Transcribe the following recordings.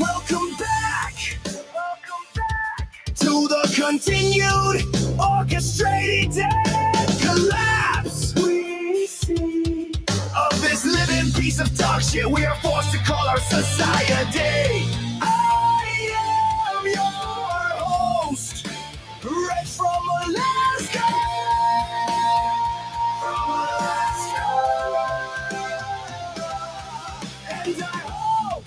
Welcome back. Welcome back to the continued orchestrated collapse we see of this living piece of dog shit we are forced to call our society. I am your host, Reg from Alaska. And I hope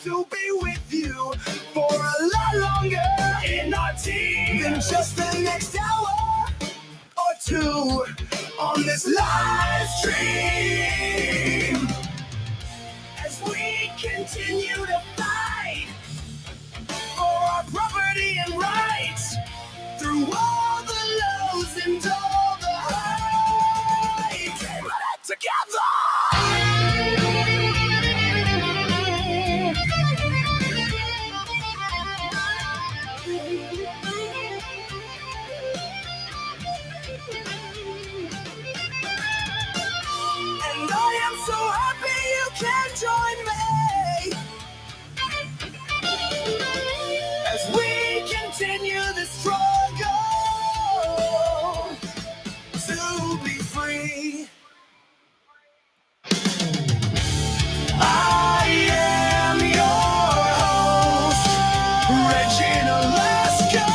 to be with you for a lot longer in our team than just the next hour or two on this live stream. As we continue to fight for our property and rights through all the lows and all the highs, we're in it together. And I am so happy you can join me as we continue the struggle to be free. I am your host, Reg in Alaska.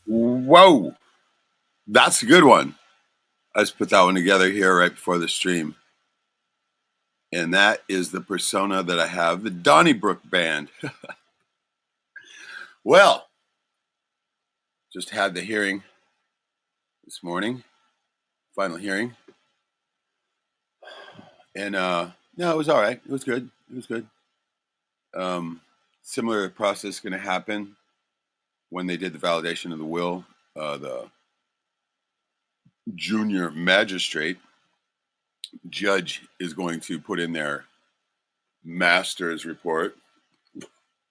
Whoa, that's a good one. I just put that one together here right before the stream. And that is the persona that I have, the Donnybrook Band. Well, just had the hearing this morning, final hearing. And no, it was all right. It was good. It was good. Similar process going to happen when they did the validation of the will. The junior magistrate judge is going to put in their master's report,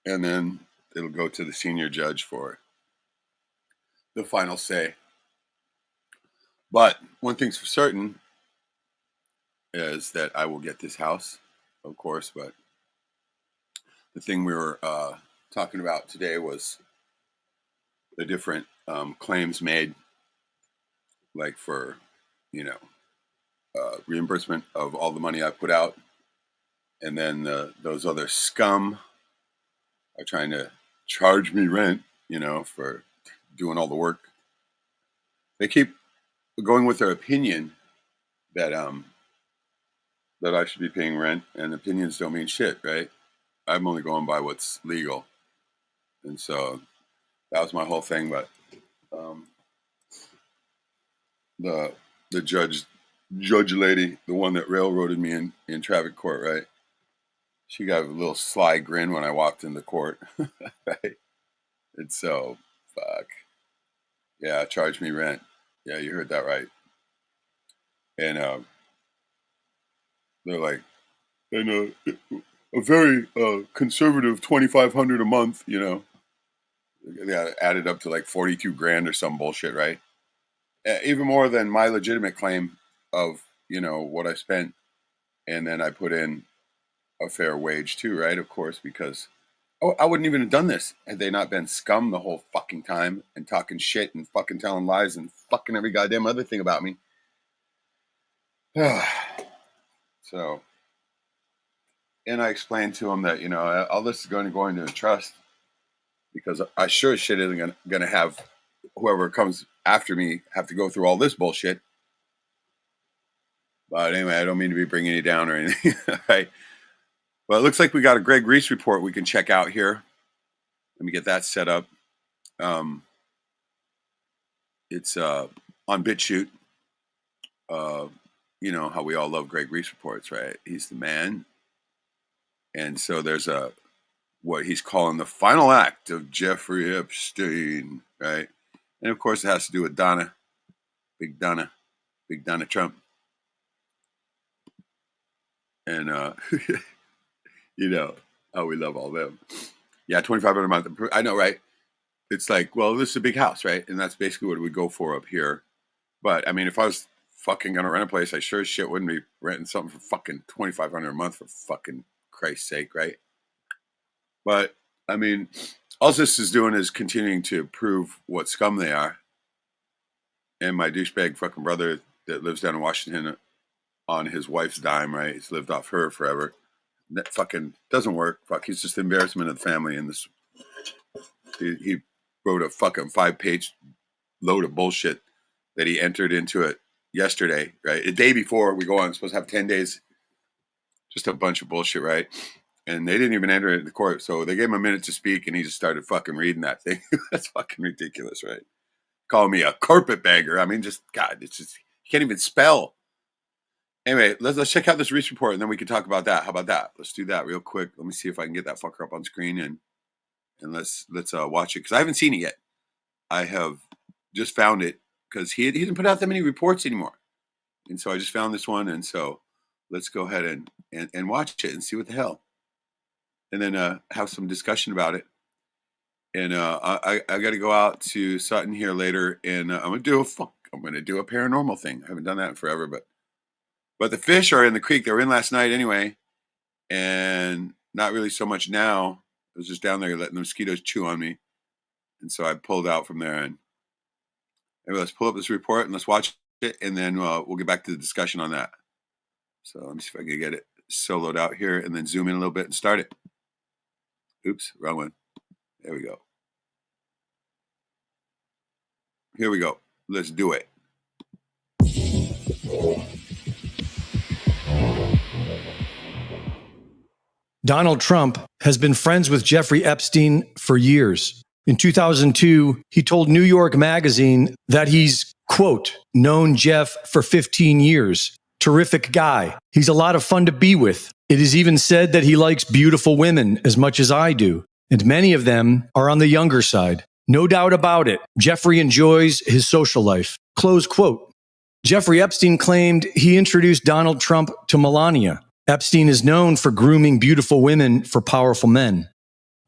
and then it'll go to the senior judge for the final say. But one thing's for certain is that I will get this house, of course, but the thing we were talking about today was the different claims made, like for, reimbursement of all the money I put out. And then those other scum are trying to charge me rent, for doing all the work. They keep going with their opinion that that I should be paying rent, and opinions don't mean shit, right? I'm only going by what's legal. And so that was my whole thing. But the judge lady, the one that railroaded me in traffic court, right? She got a little sly grin when I walked in the court, right? And so, fuck. Yeah, charge me rent. Yeah, you heard that right. And they're like, and a very conservative $2,500 a month, They added up to like 42 grand or some bullshit, right? Even more than my legitimate claim of, what I spent. And then I put in a fair wage too, right? Of course, because I wouldn't even have done this had they not been scum the whole fucking time and talking shit and fucking telling lies and fucking every goddamn other thing about me. So, and I explained to them that, all this is going to go into a trust, because I sure as shit isn't going to have whoever comes after me have to go through all this bullshit. But anyway, I don't mean to be bringing you down or anything, right? Well, it looks like we got a Greg Reese report we can check out here. Let me get that set up. It's on BitChute. you know how we all love Greg Reese reports, right? He's the man. And so there's what he's calling the final act of Jeffrey Epstein, right? And of course it has to do with Donna, big Donna Trump. And you know how we love all them. Yeah, $2,500 a month. I know, right? It's like, well, this is a big house, right? And that's basically what we go for up here. But I mean, if I was fucking gonna rent a place, I sure as shit wouldn't be renting something for fucking $2,500 a month, for fucking Christ's sake, right? But I mean, all this is doing is continuing to prove what scum they are. And my douchebag fucking brother that lives down in Washington on his wife's dime, right? He's lived off her forever. That fucking doesn't work. Fuck, he's just the embarrassment of the family. And this, he wrote a fucking 5-page load of bullshit that he entered into it yesterday, right? The day before we go on, supposed to have 10 days. Just a bunch of bullshit, right? And they didn't even enter it in the court. So they gave him a minute to speak and he just started fucking reading that thing. That's fucking ridiculous, right? Call me a carpetbagger. I mean, just, God, it's just, you can't even spell. Anyway, let's check out this Reese report and then we can talk about that. How about that? Let's do that real quick. Let me see if I can get that fucker up on screen and let's watch it, because I haven't seen it yet. I have just found it because he didn't put out that many reports anymore. And so I just found this one. And so let's go ahead and watch it and see what the hell. And then have some discussion about it. And I got to go out to Sutton here later, and I'm gonna do a paranormal thing. I haven't done that in forever, but the fish are in the creek. They were in last night anyway, and not really so much now. I was just down there letting the mosquitoes chew on me, and so I pulled out from there. And anyway, let's pull up this report and let's watch it, and then we'll get back to the discussion on that. So let me see if I can get it soloed out here, and then zoom in a little bit and start it. Oops, wrong one. There we go. Here we go. Let's do it. Donald Trump has been friends with Jeffrey Epstein for years. In 2002, he told New York Magazine that he's, quote, known Jeff for 15 years. Terrific guy. He's a lot of fun to be with. It is even said that he likes beautiful women as much as I do, and many of them are on the younger side. No doubt about it. Jeffrey enjoys his social life. Close quote. Jeffrey Epstein claimed he introduced Donald Trump to Melania. Epstein is known for grooming beautiful women for powerful men.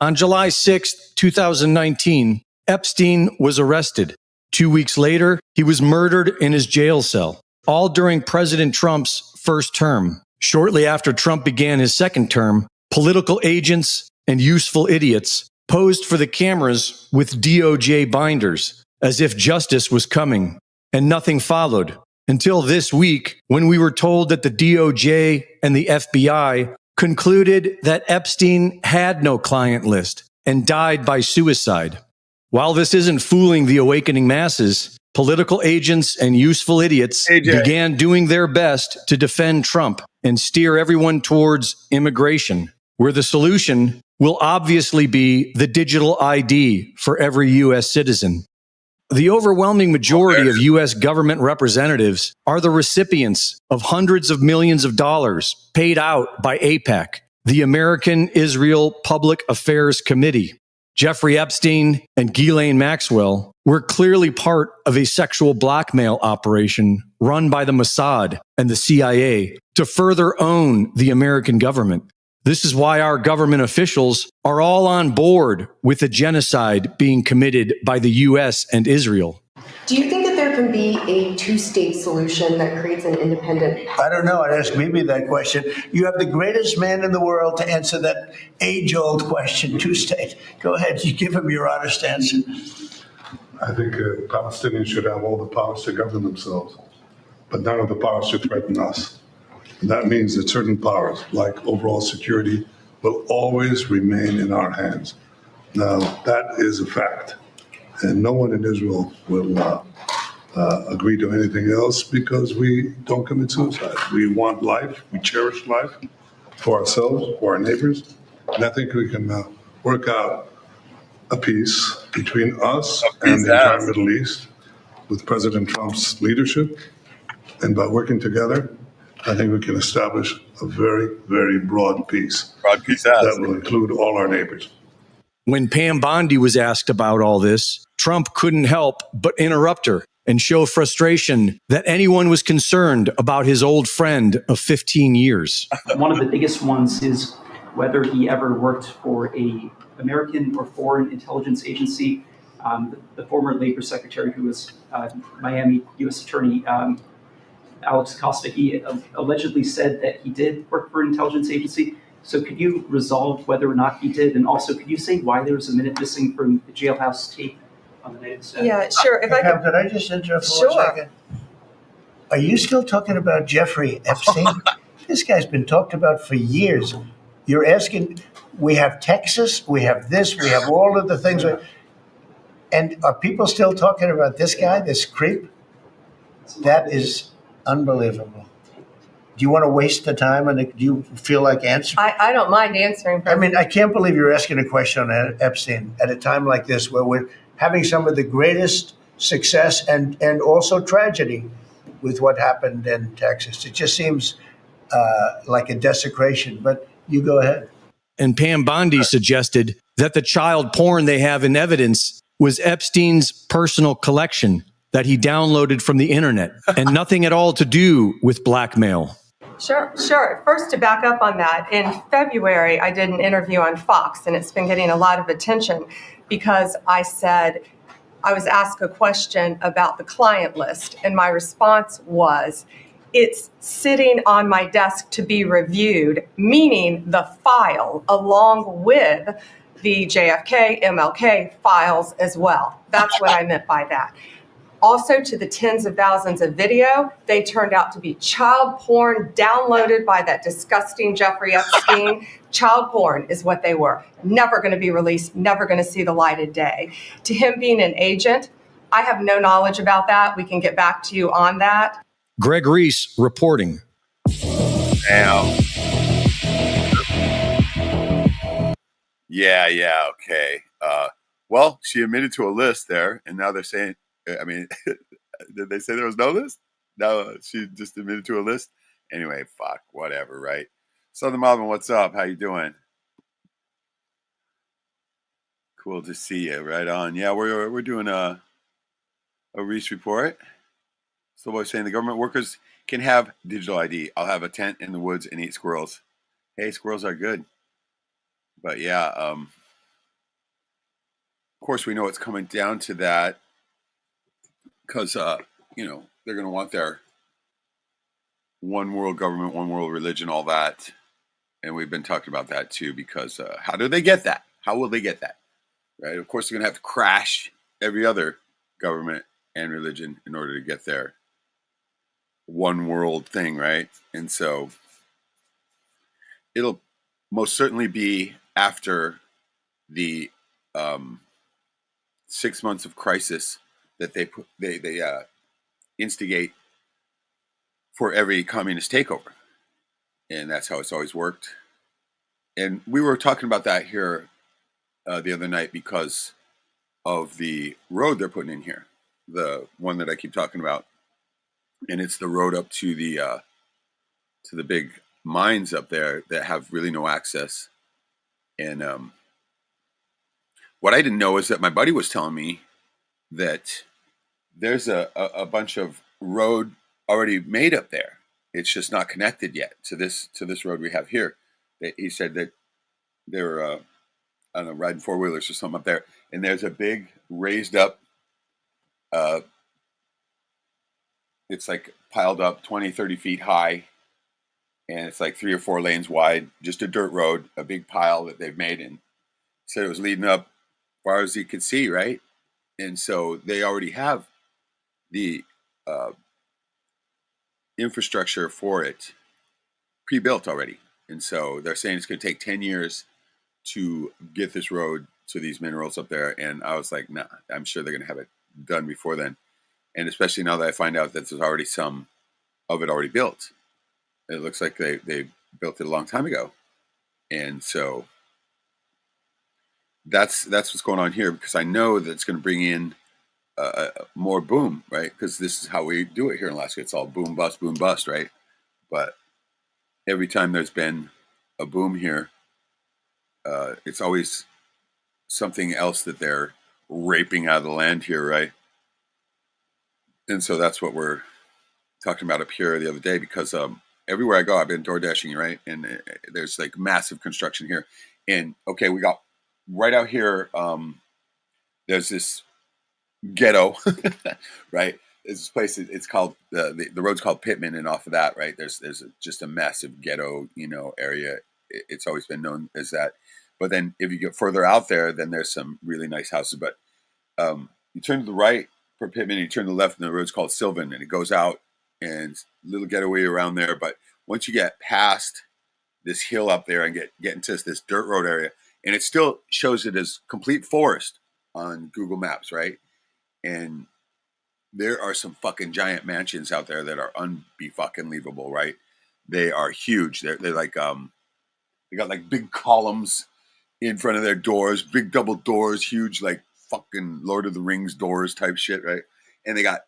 On July 6, 2019, Epstein was arrested. 2 weeks later, he was murdered in his jail cell, all during President Trump's first term. Shortly after Trump began his second term, political agents and useful idiots posed for the cameras with DOJ binders, as if justice was coming, and nothing followed. Until this week, when we were told that the DOJ and the FBI concluded that Epstein had no client list and died by suicide. While this isn't fooling the awakening masses, political agents and useful idiots began doing their best to defend Trump and steer everyone towards immigration, where the solution will obviously be the digital ID for every U.S. citizen. The overwhelming majority of U.S. government representatives are the recipients of hundreds of millions of dollars paid out by AIPAC, the American Israel Public Affairs Committee. Jeffrey Epstein and Ghislaine Maxwell were clearly part of a sexual blackmail operation run by the Mossad and the CIA to further own the American government. This is why our government officials are all on board with the genocide being committed by the U.S. and Israel. Do you think that there can be a two-state solution that creates an independent? I don't know. I'd ask Mimi that question. You have the greatest man in the world to answer that age-old question, two-state. Go ahead. You give him your honest answer. I think Palestinians should have all the powers to govern themselves, but none of the powers should threaten us. And that means that certain powers, like overall security, will always remain in our hands. Now, that is a fact. And no one in Israel will agree to anything else because we don't commit suicide. We want life. We cherish life for ourselves, for our neighbors. And I think we can work out a peace between us and the entire Middle East with President Trump's leadership. And by working together, I think we can establish a very, very broad peace Broad piece that ass. will include all our neighbors. When Pam Bondi was asked about all this, Trump couldn't help but interrupt her and show frustration that anyone was concerned about his old friend of 15 years. One of the biggest ones is whether he ever worked for a American or foreign intelligence agency. The former Labor Secretary, who was Miami U.S. Attorney Alex Costa, he allegedly said that he did work for an intelligence agency. So could you resolve whether or not he did? And also, could you say why there was a minute missing from the jailhouse tape on the night of the stabbing? Yeah, sure. If I Pam, could, could I just interrupt for Sure. 1 second? Are you still talking about Jeffrey Epstein? This guy's been talked about for years. You're asking, we have Texas, we have this, we have all of the things. And are people still talking about this guy, this creep? That is unbelievable. Do you want to waste the time, and do you feel like answering? I don't mind answering. I mean, I can't believe you're asking a question on Epstein at a time like this, where we're having some of the greatest success and also tragedy with what happened in Texas. It just seems like a desecration, but you go ahead. And Pam Bondi suggested that the child porn they have in evidence was Epstein's personal collection that he downloaded from the internet and nothing at all to do with blackmail. Sure. First, to back up on that, in February, I did an interview on Fox, and it's been getting a lot of attention because I said I was asked a question about the client list, and my response was, it's sitting on my desk to be reviewed, meaning the file along with the JFK, MLK files as well. That's what I meant by that. Also, to the tens of thousands of video, they turned out to be child porn downloaded by that disgusting Jeffrey Epstein. Child porn is what they were. Never going to be released, never going to see the light of day. To him being an agent, I have no knowledge about that. We can get back to you on that. Greg Reese reporting. Damn. Yeah, okay. Well, she admitted to a list there, and now they're saying, I mean, did they say there was no list? No, she just admitted to a list. Anyway, fuck, whatever, right? Southern Marvin, what's up? How you doing? Cool to see you. Right on. Yeah, we're doing a Reese report. So boy saying the government workers can have digital ID. I'll have a tent in the woods and eat squirrels. Hey, squirrels are good. But yeah, of course we know it's coming down to that because, you know, they're going to want their one world government, one world religion, all that. And we've been talking about that too, because how do they get that? How will they get that? Right? Of course, they're going to have to crash every other government and religion in order to get their one world thing, right? And so it'll most certainly be after the 6 months of crisis that they instigate for every communist takeover. And that's how it's always worked. And we were talking about that here the other night because of the road they're putting in here, the one that I keep talking about. And it's the road up to the big mines up there that have really no access. And what I didn't know is that my buddy was telling me that there's a bunch of road already made up there. It's just not connected yet to this road we have here. He said that they were I don't know, riding four-wheelers or something up there, and there's a big raised up it's like piled up 20, 30 feet high, and it's like 3 or 4 lanes wide, just a dirt road, a big pile that they've made, and said it was leading up as far as you could see, right? And so they already have the infrastructure for it pre-built already. And so they're saying it's going to take 10 years to get this road to these minerals up there. And I was like, nah, I'm sure they're going to have it done before then. And especially now that I find out that there's already some of it already built. It looks like they built it a long time ago. And so that's what's going on here, because I know that it's going to bring in more boom, right? Because this is how we do it here in Alaska. It's all boom, bust, right? but every time there's been a boom here, it's always something else that they're raping out of the land here, right? And so that's what we're talking about up here the other day, because everywhere I go, I've been door dashing, right? And there's like massive construction here. And okay, we got right out here, there's this ghetto, right? There's this place, it's called, the road's called Pittman, and off of that, right, there's just a massive ghetto, area. It's always been known as that. But then if you get further out there, then there's some really nice houses. But you turn to the right for Pittman, you turn to the left, and the road's called Sylvan, and it goes out, and little getaway around there. But once you get past this hill up there and get into this dirt road area, and it still shows it as complete forest on Google Maps, right? And there are some fucking giant mansions out there that are unbe-fucking-lievable, right? They are huge. They're like they got like big columns in front of their doors, big double doors, huge like fucking Lord of the Rings doors type shit, right? And they got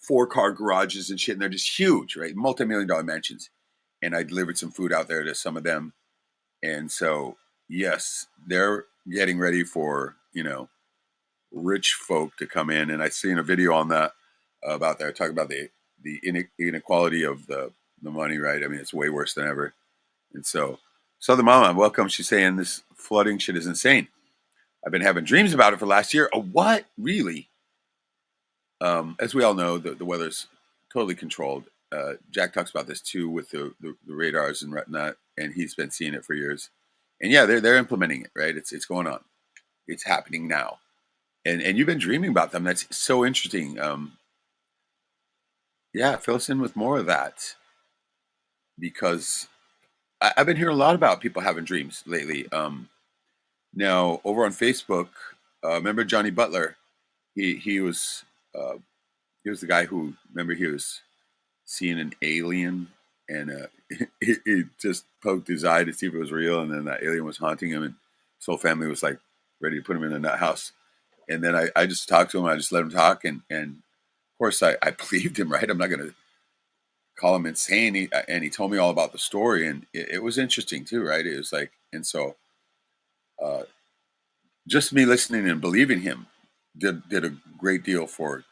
4-car garages and shit, and they're just huge, right? Multi-million-dollar mansions. And I delivered some food out there to some of them. And so, yes, they're getting ready for, rich folk to come in. And I seen a video on that about that, talking about the inequality of the money, right? I mean, it's way worse than ever. And so, Southern Mama, welcome. She's saying this flooding shit is insane. I've been having dreams about it for last year. Oh, what? Really? As we all know, the weather's totally controlled. Jack talks about this too with the radars and whatnot, and he's been seeing it for years. And yeah, they're implementing it, right? It's going on. It's happening now. And you've been dreaming about them. That's so interesting. Yeah, fill us in with more of that, because I've been hearing a lot about people having dreams lately. Now over on Facebook, remember Johnny Butler? He was the guy who, remember, he was seeing an alien, and he just poked his eye to see if it was real, and then that alien was haunting him, and his whole family was like ready to put him in a nut house. And then I just talked to him. I just let him talk, and of course I believed him, right? I'm not going to call him insane. And he told me all about the story, and it was interesting too, right? It was like, and so just me listening and believing him did a great deal for,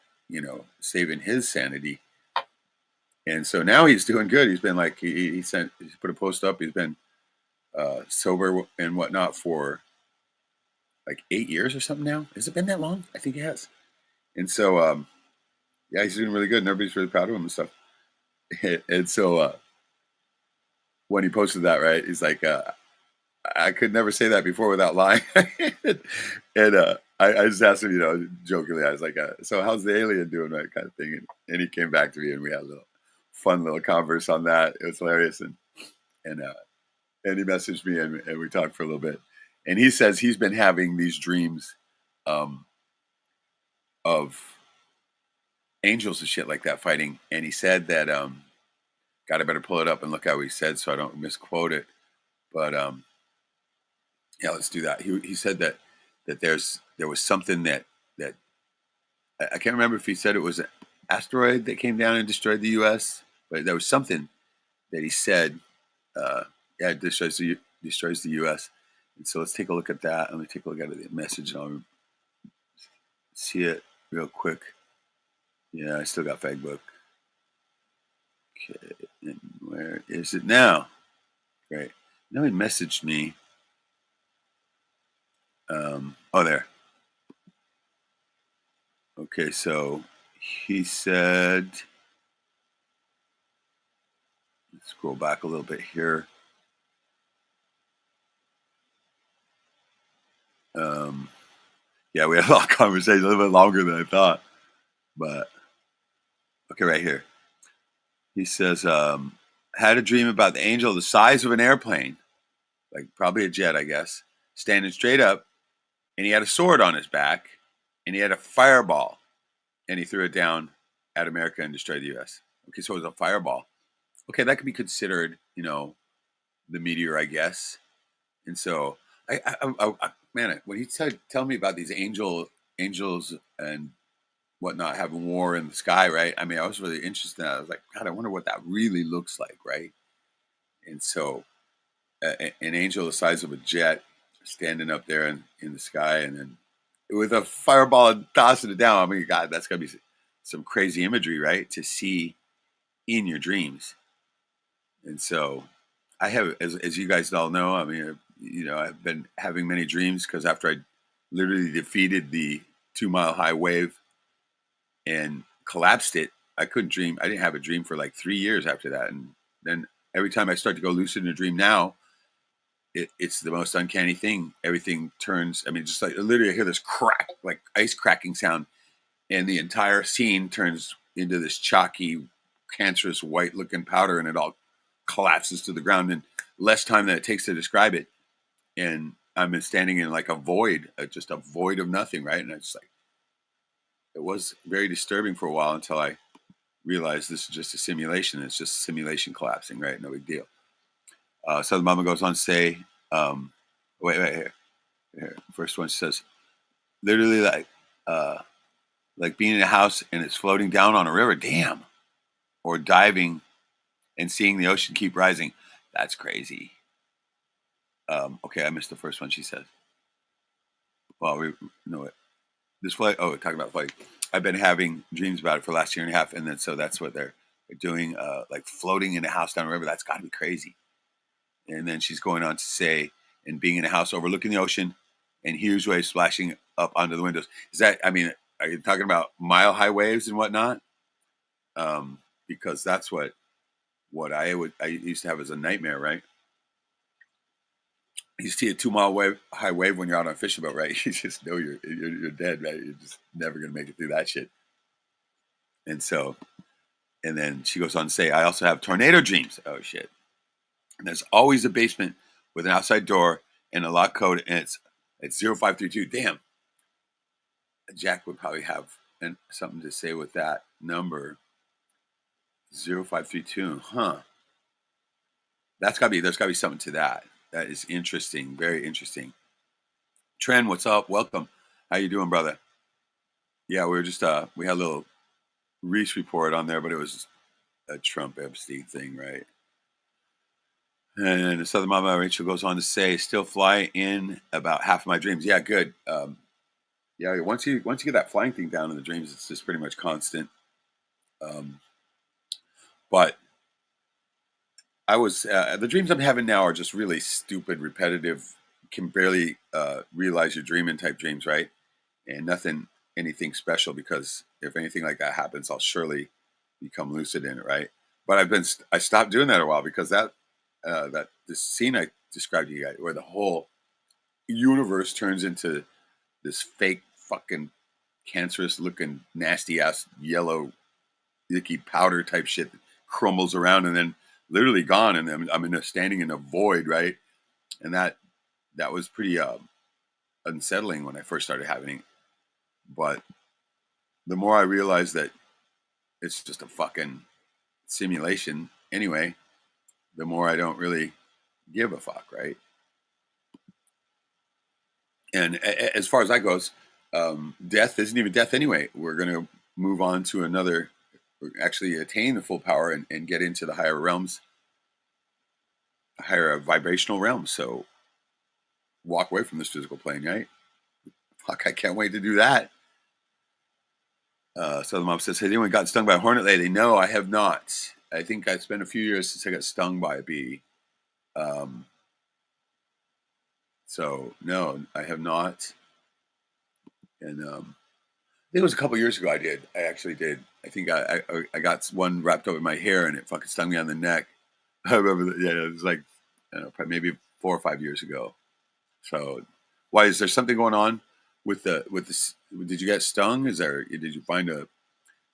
saving his sanity. And so now he's doing good. He's been like, he put a post up. He's been sober and whatnot for like 8 years or something now. Has it been that long? I think it has. And so, yeah, he's doing really good, and everybody's really proud of him and stuff. And so when he posted that, right, he's like, I could never say that before without lying. And I just asked him, jokingly, I was like, so how's the alien doing, right, kind of thing. And he came back to me, and we had a little fun little converse on that. It was hilarious. And he messaged me, and we talked for a little bit. And he says he's been having these dreams of angels and shit like that fighting. And he said that, God, I better pull it up and look how he said so I don't misquote it. But yeah, let's do that. He said that there was something that I can't remember if he said it was an asteroid that came down and destroyed the U.S., but there was something that he said, it destroys the U.S. And so let's take a look at that. Let me take a look at the message, and I'll see it real quick. Yeah, I still got Facebook. Okay, and where is it now? Great. Now he messaged me. There. Okay, so he said, let's scroll back a little bit here. Yeah, we had a lot of conversation, a little bit longer than I thought. But, okay, right here. He says, had a dream about the angel the size of an airplane, like probably a jet, I guess, standing straight up, and he had a sword on his back, and he had a fireball, and he threw it down at America and destroyed the U.S. Okay, so it was a fireball. Okay, that could be considered, the meteor, I guess. And so, I man, when he tell me about these angels and whatnot, having war in the sky, right? I mean, I was really interested in that. I was like, God, I wonder what that really looks like, right? And so an angel the size of a jet standing up there in the sky, and then with a fireball and tossing it down. I mean, God, that's got to be some crazy imagery, right? To see in your dreams. And so I have, as you guys all know, I mean, I've been having many dreams because after I literally defeated the 2-mile high wave and collapsed it, I couldn't dream. I didn't have a dream for like 3 years after that. And then every time I start to go lucid in a dream now, it's the most uncanny thing. Everything turns, I mean, just like literally I hear this crack, like ice cracking sound, and the entire scene turns into this chalky, cancerous, white-looking powder, and it all collapses to the ground in less time than it takes to describe it. And I'm standing in like a void, just a void of nothing, right? And it's like, it was very disturbing for a while until I realized this is just a simulation. It's just a simulation collapsing, right? No big deal. So the mama goes on to say, wait, here. First one says, literally like being in a house and it's floating down on a river, damn, or diving and seeing the ocean keep rising. That's crazy. Okay, I missed the first one. She says, well, we know it. This flight. Oh, talking about flight. I've been having dreams about it for the last year and a half, and then so that's what they're doing, like floating in a house down a river. That's got to be crazy. And then she's going on to say, and being in a house overlooking the ocean, and huge waves splashing up onto the windows. Is that? I mean, are you talking about mile-high waves and whatnot? Because that's what I used to have as a nightmare, right? You see a 2-mile high wave when you're out on a fishing boat, right? You just know you're dead, right? You're just never gonna make it through that shit. And so, and then she goes on to say, I also have tornado dreams. Oh shit! And there's always a basement with an outside door and a lock code, and it's 0532. Damn, Jack would probably have something to say with that number. 0532, huh? There's gotta be something to that. That is interesting, very interesting. Trent, what's up? Welcome. How you doing, brother? Yeah, we were just we had a little Reese report on there, but it was just a Trump Epstein thing, right? And the Southern Mama Rachel goes on to say, still fly in about half of my dreams. Yeah, good. Yeah, once you get that flying thing down in the dreams, it's just pretty much constant. But I was the dreams I'm having now are just really stupid, repetitive. Can barely realize you're dreaming type dreams, right? And anything special, because if anything like that happens, I'll surely become lucid in it, right? But I stopped doing that a while because this scene I described to you guys, where the whole universe turns into this fake fucking cancerous looking nasty ass yellow icky powder type shit that crumbles around and then literally gone, and then I'm standing in a void, right? And that was pretty unsettling when I first started having it. But the more I realized that it's just a fucking simulation anyway, the more I don't really give a fuck, right? And as far as that goes, death isn't even death anyway. We're going to move on to another, actually attain the full power and get into the higher realms, higher vibrational realms. So walk away from this physical plane, right? Fuck, I can't wait to do that. So the mom says, has anyone gotten stung by a hornet lately? No, I have not. I think it's been a few years since I got stung by a bee. So no, I have not. And I think it was a couple years ago I did. I actually did. I think I got one wrapped up in my hair and it fucking stung me on the neck. I remember that, yeah, it was like, I don't know, probably maybe 4 or 5 years ago. So why, is there something going on with this? Did you get stung? Did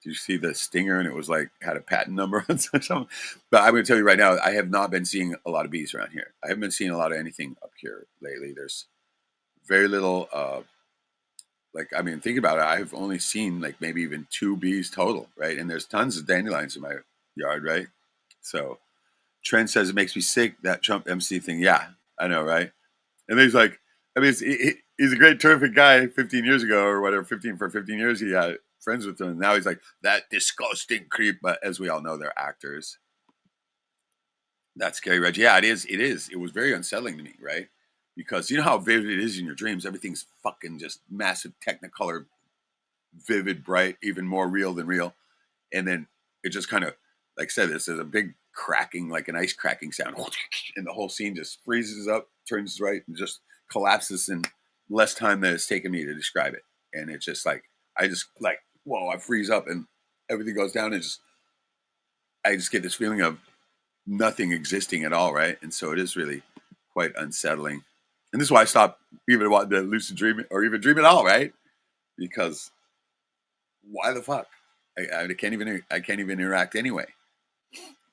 you see the stinger and it was like, had a patent number on something? But I'm going to tell you right now, I have not been seeing a lot of bees around here. I haven't been seeing a lot of anything up here lately. There's very little, think about it. I've only seen like maybe even 2 bees total, right? And there's tons of dandelions in my yard, right? So Trent says it makes me sick, that Trump MC thing. Yeah, I know, right? And he's like, I mean, he's a great, terrific guy 15 years ago or whatever, 15 years he had friends with him. And now he's like, that disgusting creep. But as we all know, they're actors. That's scary, Reggie. Yeah, it is. It is. It was very unsettling to me, right? Because you know how vivid it is in your dreams. Everything's fucking just massive technicolor, vivid, bright, even more real than real. And then it just kind of, like I said, there's a big cracking, like an ice cracking sound. And the whole scene just freezes up, turns right, and just collapses in less time than it's taken me to describe it. And it's just like, I just like, whoa, I freeze up and everything goes down. And I just get this feeling of nothing existing at all, right? And so it is really quite unsettling. And this is why I stopped even wanting to lucid dream or even dream at all, right? Because why the fuck? I can't even interact anyway.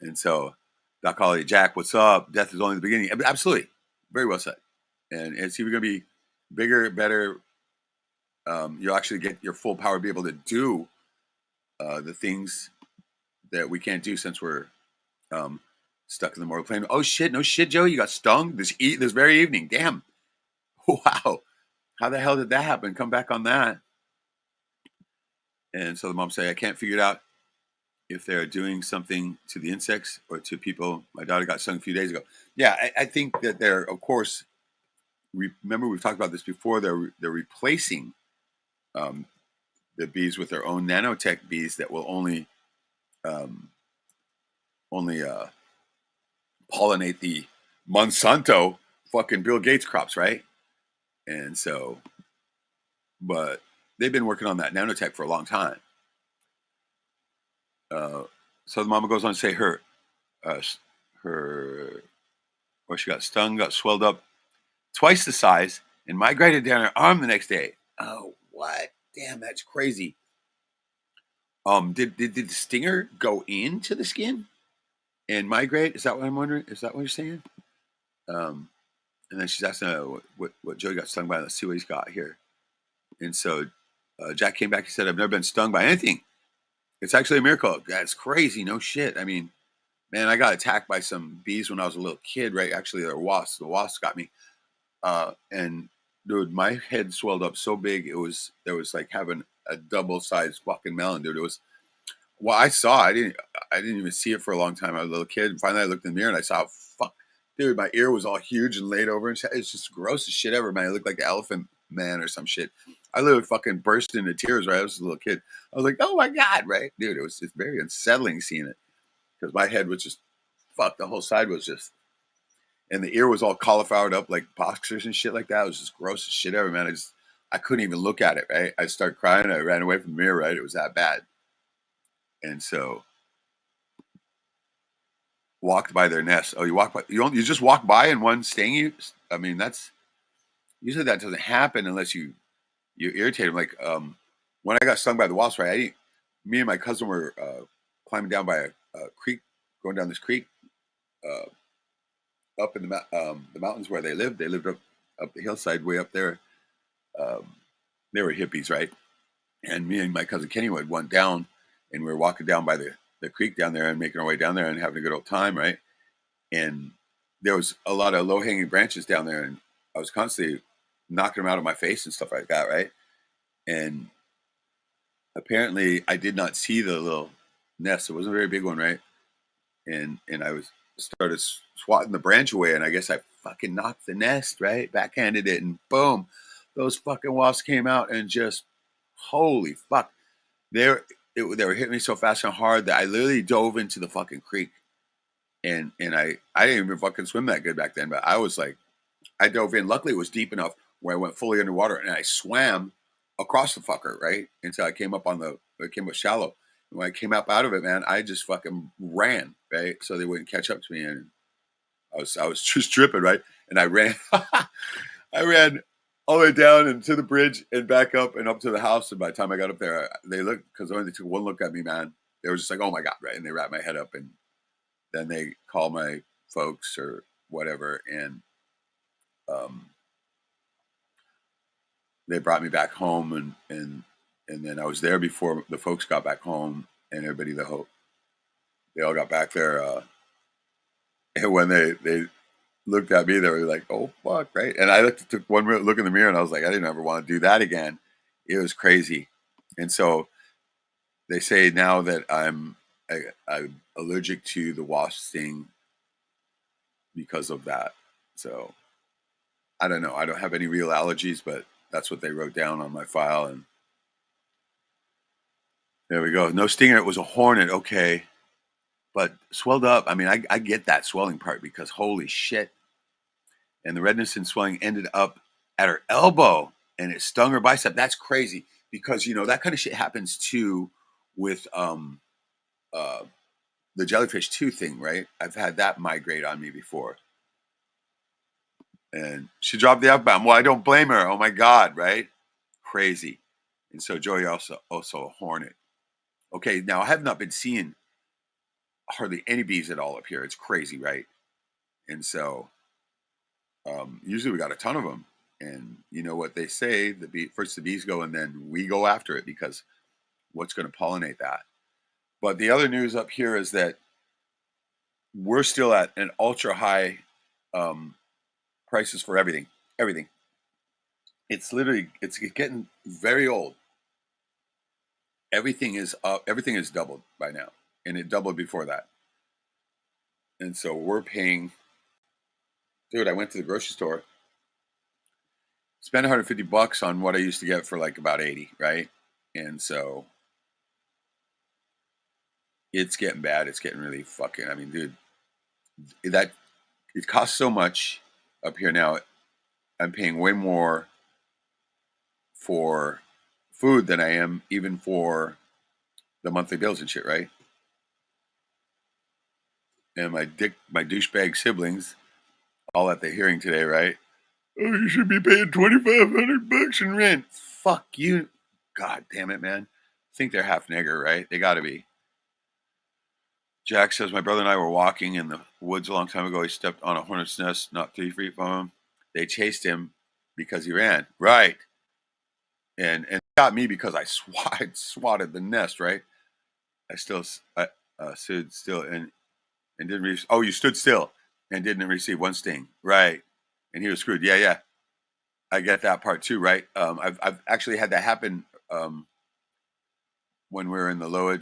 And so Doc Holly, Jack, what's up? Death is only the beginning. Absolutely. Very well said. And it's even going to be bigger, better. You'll actually get your full power, be able to do the things that we can't do since we're stuck in the mortal plane. Oh shit, no shit, Joe. You got stung this very evening. Damn. Wow. How the hell did that happen? Come back on that. And so the mom say, I can't figure it out if they're doing something to the insects or to people. My daughter got stung a few days ago. Yeah, I think that they're, of course, remember we've talked about this before. They're replacing the bees with their own nanotech bees that will only pollinate the Monsanto fucking Bill Gates crops, right? And so, but they've been working on that nanotech for a long time. So the mama goes on to say she got stung, got swelled up twice the size, and migrated down her arm the next day. Oh, what? Damn, that's crazy. Did the stinger go into the skin and migrate? Is that what I'm wondering? Is that what you're saying? And then she's asking what Joey got stung by. Let's see what he's got here. And so Jack came back and said, I've never been stung by anything. It's actually a miracle. That's crazy. No shit. I mean, man, I got attacked by some bees when I was a little kid, right? Actually, they're wasps. The wasps got me. And dude, my head swelled up so big. There was like having a double-sized fucking melon, dude. It was, well, I saw, I didn't even see it for a long time. I was a little kid. And finally I looked in the mirror and I saw, fuck, dude, my ear was all huge and laid over. And it's just gross as shit ever, man. I looked like the Elephant Man or some shit. I literally fucking burst into tears, right? I was a little kid. I was like, oh my God, right? Dude, it's very unsettling seeing it because my head was just, fuck, the whole side was just, and the ear was all cauliflowered up like boxers and shit like that. It was just gross as shit ever, man. I couldn't even look at it, right? I started crying. I ran away from the mirror, right? It was that bad. And so walked by their nest. Oh, you just walk by and one sting you? I mean, that's, usually that doesn't happen unless you irritate them. Like when I got stung by the wasp, right? Me and my cousin were climbing down by a creek, going down this creek, up in the mountains where they lived. They lived up the hillside way up there. They were hippies, right? And me and my cousin Kenny went down, and we were walking down by the creek down there and making our way down there and having a good old time, right? And there was a lot of low-hanging branches down there, and I was constantly knocking them out of my face and stuff like that, right? And apparently I did not see the little nest. It wasn't a very big one, right? And I started swatting the branch away, and I guess I fucking knocked the nest, right? Backhanded it, and boom, those fucking wasps came out and just, holy fuck. They were hitting me so fast and hard that I literally dove into the fucking creek. And I didn't even fucking swim that good back then, but I was like, I dove in. Luckily, it was deep enough where I went fully underwater, and I swam across the fucker, right? Until I came up it came up shallow. And when I came up out of it, man, I just fucking ran, right? So they wouldn't catch up to me. And I was just tripping, right? And I ran, I ran all the way down and to the bridge and back up and up to the house. And by the time I got up there, they looked, because only they took one look at me, man. They were just like, oh my God, right? And they wrapped my head up, and then they called my folks or whatever. And they brought me back home, and then I was there before the folks got back home, and everybody, they all got back there. And when they looked at me, they were like, oh fuck, right? And I took one look in the mirror, and I was like, I didn't ever want to do that again. It was crazy. And so They say now that I'm allergic to the wasp sting because of that. So I don't know. I don't have any real allergies, but that's what they wrote down on my file. And there we go. No stinger. It was a hornet. Okay. But swelled up. I mean, I get that swelling part because holy shit. And the redness and swelling ended up at her elbow and it stung her bicep. That's crazy because, you know, that kind of shit happens too with the jellyfish 2 thing, right? I've had that migrate on me before. And she dropped the F-bomb. Well, I don't blame her. Oh my God, right? Crazy. And so Joey also a hornet. Okay, now I have not been seeing hardly any bees at all up here. It's crazy, right? And so usually we got a ton of them. And you know what they say, first the bees go and then we go after it because what's going to pollinate that? But the other news up here is that we're still at an ultra high prices for everything. It's literally, it's getting very old. Everything is up. Everything is doubled by now. And it doubled before that. And so we're paying, dude, I went to the grocery store, spent $150 on what I used to get for like about 80, right? And so it's getting bad. It's getting really fucking, I mean, dude, that it costs so much up here now. I'm paying way more for food than I am even for the monthly bills and shit, right? And my douchebag siblings, all at the hearing today, right? Oh, you should be paying $2,500 in rent. Fuck you. God damn it, man. I think they're half nigger, right? They gotta be. Jack says, my brother and I were walking in the woods a long time ago. He stepped on a hornet's nest not 3 feet from him. They chased him because he ran. Right. And got me because I swatted the nest, right? I stood still and didn't receive. Oh, you stood still and didn't receive one sting, right? And he was screwed. Yeah, I get that part too, right? I've actually had that happen when we were in the low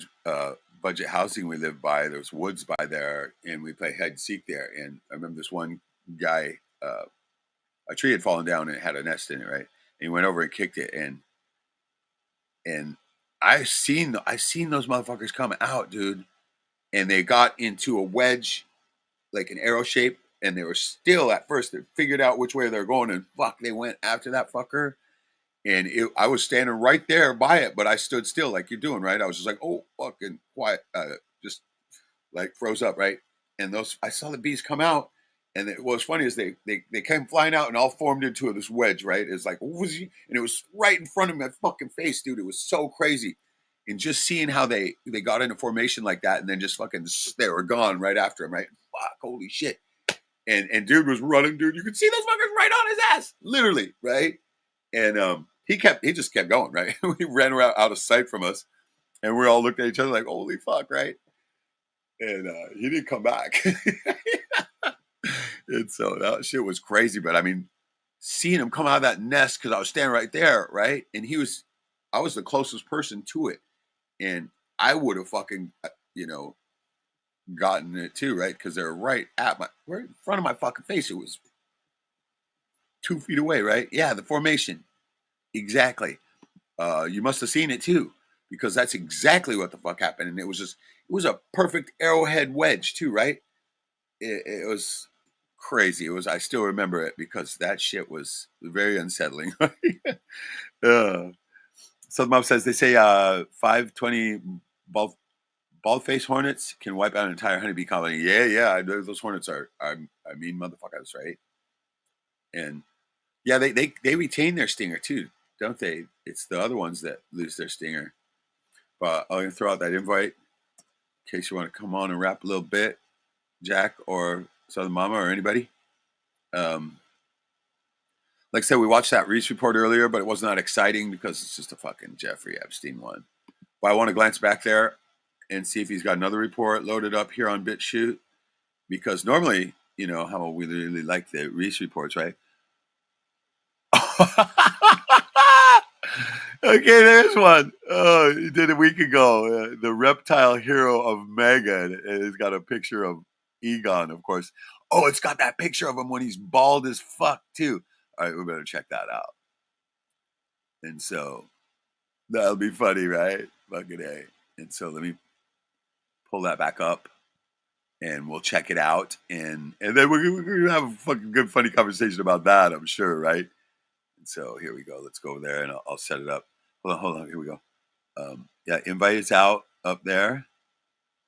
budget housing we lived by. There was woods by there, and we played hide and seek there. And I remember this one guy, a tree had fallen down and it had a nest in it, right? And he went over and kicked it, and I've seen those motherfuckers come out, dude. And they got into a wedge, like an arrow shape, and they were still at first. They figured out which way they're going, and fuck, they went after that fucker. And I was standing right there by it, but I stood still, like you're doing, right? I was just like, oh, fucking quiet, just like froze up, right? And I saw the bees come out, and what was funny is they came flying out and all formed into this wedge, right? It's like, and it was right in front of my fucking face, dude. It was so crazy. And just seeing how they got into formation like that, and then just fucking they were gone right after him, right? Fuck, holy shit! And dude was running, dude. You could see those fuckers right on his ass, literally, right? And he just kept going, right? We ran out of sight from us, and we all looked at each other like, holy fuck, right? And he didn't come back. And so that shit was crazy. But I mean, seeing him come out of that nest, because I was standing right there, right? And I was the closest person to it. And I would have fucking, gotten it too, right? Because they're right in front of my fucking face. It was 2 feet away, right? Yeah, the formation. Exactly. You must have seen it too, because that's exactly what the fuck happened. And it was a perfect arrowhead wedge too, right? It was crazy. I still remember it because that shit was very unsettling. So mom says, they say 520 bald face hornets can wipe out an entire honeybee colony. Yeah. Those hornets are mean motherfuckers, right? And yeah, they retain their stinger too, don't they? It's the other ones that lose their stinger. But I'm gonna throw out that invite in case you want to come on and rap a little bit, Jack or Southern Mama or anybody. Like I said, we watched that Reese report earlier, but it was not exciting because it's just a fucking Jeffrey Epstein one. But I want to glance back there and see if he's got another report loaded up here on BitChute, because normally, you know how we really like the Reese reports, right? Okay, there's one. Oh, he did a week ago. The reptile hero of Mega. And it's got a picture of Egon, of course. Oh, it's got that picture of him when he's bald as fuck, too. All right, we better check that out. And so that'll be funny, right? Fucking A. And so let me pull that back up and we'll check it out. And then we're going to have a fucking good, funny conversation about that, I'm sure, right? And so here we go. Let's go over there and I'll set it up. Hold on. Here we go. Yeah, invite us out up there.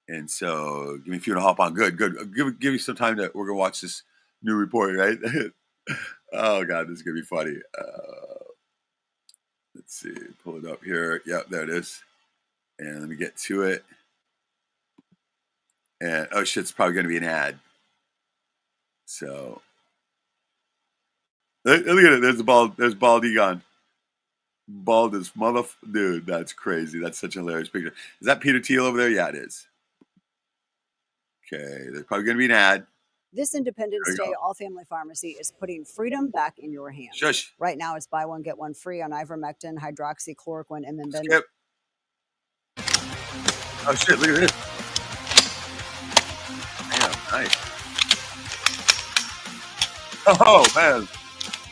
And so give me a few to hop on. Good. Give you some time we're going to watch this new report, right? Oh, God, this is going to be funny. Let's see. Pull it up here. Yep, there it is. And let me get to it. And, oh, shit, it's probably going to be an ad. So, look at it. There's bald Egon. Bald as dude, that's crazy. That's such a hilarious picture. Is that Peter Thiel over there? Yeah, it is. Okay, there's probably going to be an ad. This Independence Day all-family pharmacy is putting freedom back in your hands. Shush. Right now, it's buy one, get one free on ivermectin, hydroxychloroquine, and then Skip. Oh, shit, look at this. Damn, nice. Oh, man.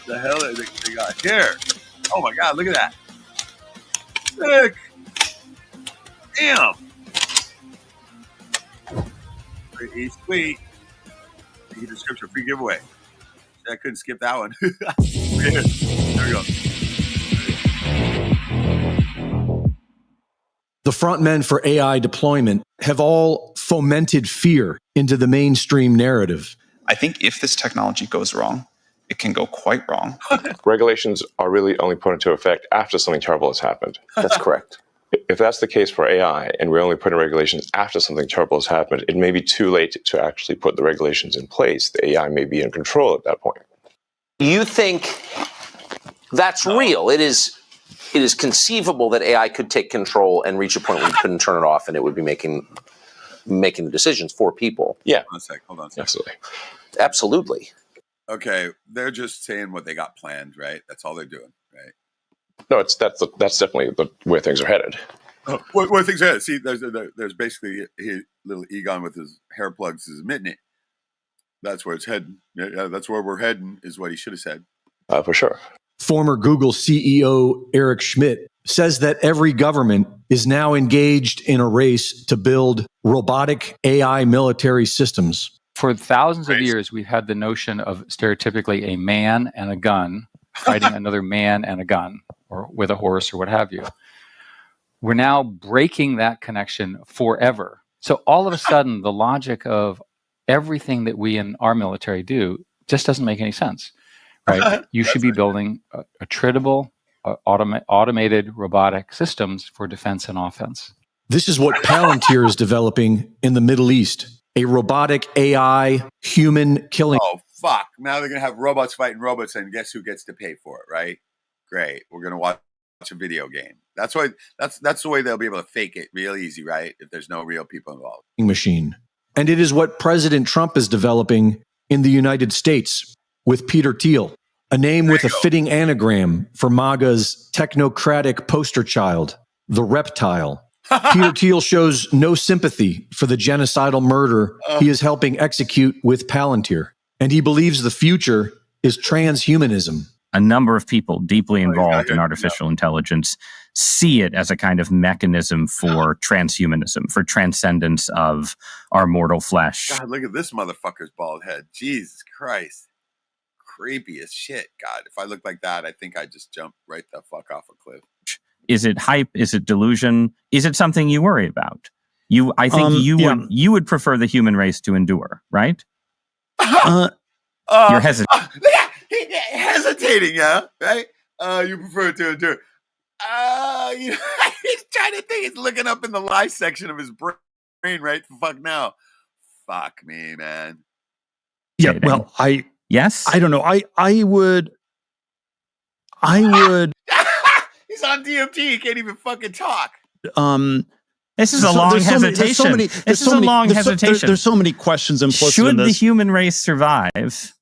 The hell they got here? Oh, my God, look at that. Sick. Damn. Pretty sweet. Free description, free giveaway. I couldn't skip that one. There we go. The front men for AI deployment have all fomented fear into the mainstream narrative. I think if this technology goes wrong, it can go quite wrong. Regulations are really only put into effect after something terrible has happened. That's correct. If that's the case for AI, and we're only putting regulations after something terrible has happened, it may be too late to actually put the regulations in place. The AI may be in control at that point. You think that's real? It is conceivable that AI could take control and reach a point where you couldn't turn it off and it would be making the decisions for people. Yeah. Hold on a sec. Absolutely. Absolutely. Okay, they're just saying what they got planned, right? That's all they're doing, right? No, that's definitely where things are headed. Oh, where things are headed. See, there's basically little Egon with his hair plugs is admitting it. That's where it's heading. Yeah, that's where we're heading, is what he should have said. For sure. Former Google CEO Eric Schmidt says that every government is now engaged in a race to build robotic AI military systems. For thousands of years, we've had the notion of stereotypically a man and a gun fighting another man and a gun, or with a horse, or what have you. We're now breaking that connection forever. So all of a sudden, the logic of everything that we in our military do just doesn't make any sense, right? You should be building attritable, automated robotic systems for defense and offense. This is what Palantir is developing in the Middle East. A robotic AI human killing. Oh, fuck. Now they're going to have robots fighting robots, and guess who gets to pay for it, right? Great. We're going to watch a video game. That's the way they'll be able to fake it real easy, right? If there's no real people involved. Machine. And it is what President Trump is developing in the United States with Peter Thiel, a name with a fitting anagram for MAGA's technocratic poster child, the reptile. Peter Thiel shows no sympathy for the genocidal murder he is helping execute with Palantir. And he believes the future is transhumanism. A number of people deeply involved in artificial intelligence see it as a kind of mechanism for transhumanism, for transcendence of our mortal flesh. God, look at this motherfucker's bald head. Jesus Christ. Creepy as shit. God, if I looked like that, I think I'd just jump right the fuck off a cliff. Is it hype? Is it delusion? Is it something you worry about? I think you would prefer the human race to endure, right? You're hesitating. Hesitating, yeah, right? You prefer to endure. He's trying to think. He's looking up in the lie section of his brain, right? Fuck now. Fuck me, man. Yeah, well, I don't know. I would. He's on DMT. He can't even fucking talk. This is a long hesitation. This is a long hesitation. There's so many questions implicit in this. Should the human race survive?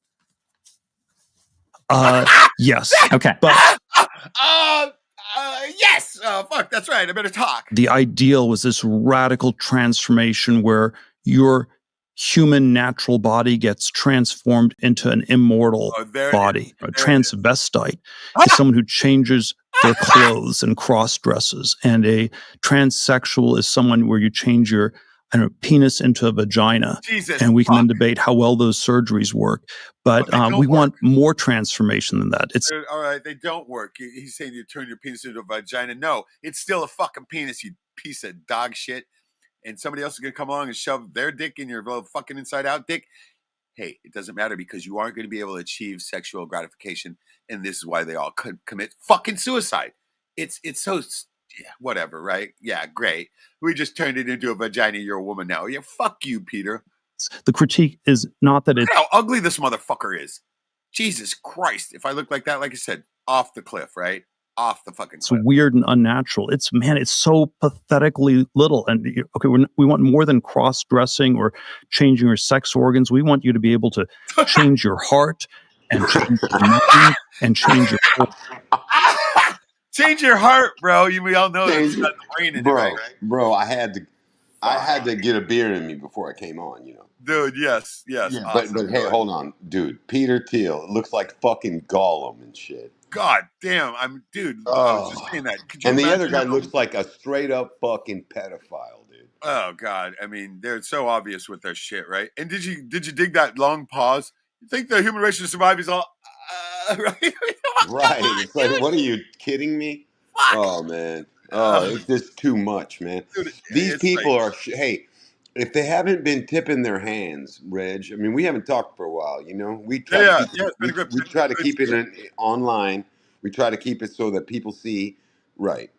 Yes. Okay. But Yes. Fuck. That's right. I better talk. The ideal was this radical transformation where your human natural body gets transformed into an immortal body. A transvestite is someone who changes their clothes and cross dresses, and a transsexual is someone where you change your penis into a vagina. Jesus, and we can then debate how well those surgeries work. But we want more transformation than that. It's all right. They don't work. He's saying you turn your penis into a vagina. No, it's still a fucking penis, you piece of dog shit. And somebody else is going to come along and shove their dick in your little fucking inside out dick. Hey, it doesn't matter because you aren't going to be able to achieve sexual gratification. And this is why they all commit fucking suicide. It's so, yeah, whatever, right? Yeah, great. We just turned it into a vagina. You're a woman now. Yeah, fuck you, Peter. the critique is not that Look it's at how ugly this motherfucker is. Jesus Christ. If I look like that, like I said, off the cliff, right? Off the fucking cliff. weird and unnatural. It's so pathetically little. And okay, we want more than cross dressing or changing your sex organs. We want you to be able to change your heart and change your mind and change your Change your heart, bro. We all know that's got the brain in it, right? Bro, I had to get a beer in me before I came on, you know. Dude, yes. Awesome. But hey, hold on, dude. Peter Thiel, it looks like fucking Gollum and shit. God damn, I was just saying that. Could you And the imagine other guy looks like a straight up fucking pedophile, dude. Oh God, I mean, they're so obvious with their shit, right? And did you dig that long pause? You think the human race should survive? He's all right. Right. It's like, what are you kidding me? Fuck. Oh man. Oh, it's just too much, man. Dude, These people like, are. Hey, if they haven't been tipping their hands, Reg. I mean, we haven't talked for a while. You know, we try to keep, we try to keep it online. We try to keep it so that people see. Right.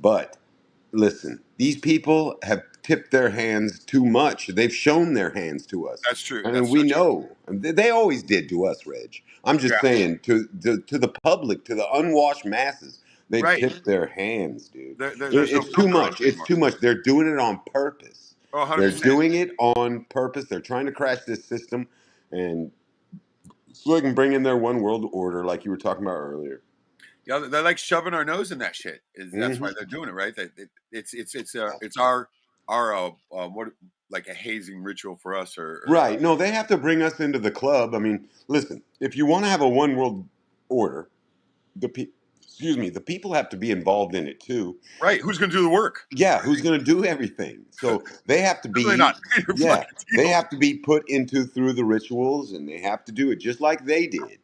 But listen, these people have tipped their hands too much. They've shown their hands to us. That's true. I mean, we know. They always did to us, Reg. I'm just saying to the public, to the unwashed masses, they tipped their hands, dude. It's too much. It's too much. They're doing it on purpose. Oh, 100%. They're doing it on purpose. They're trying to crash this system, and so they can bring in their one world order, like you were talking about earlier. Yeah, they're like shoving our nose in that shit. That's why they're doing it, right? It's our what, like a hazing ritual for us, or right? No, they have to bring us into the club. I mean, listen, if you want to have a one world order, the people have to be involved in it too. Right? Who's going to do the work? Yeah, who's going to do everything? So they have to be. They have to be put through the rituals, and they have to do it just like they did.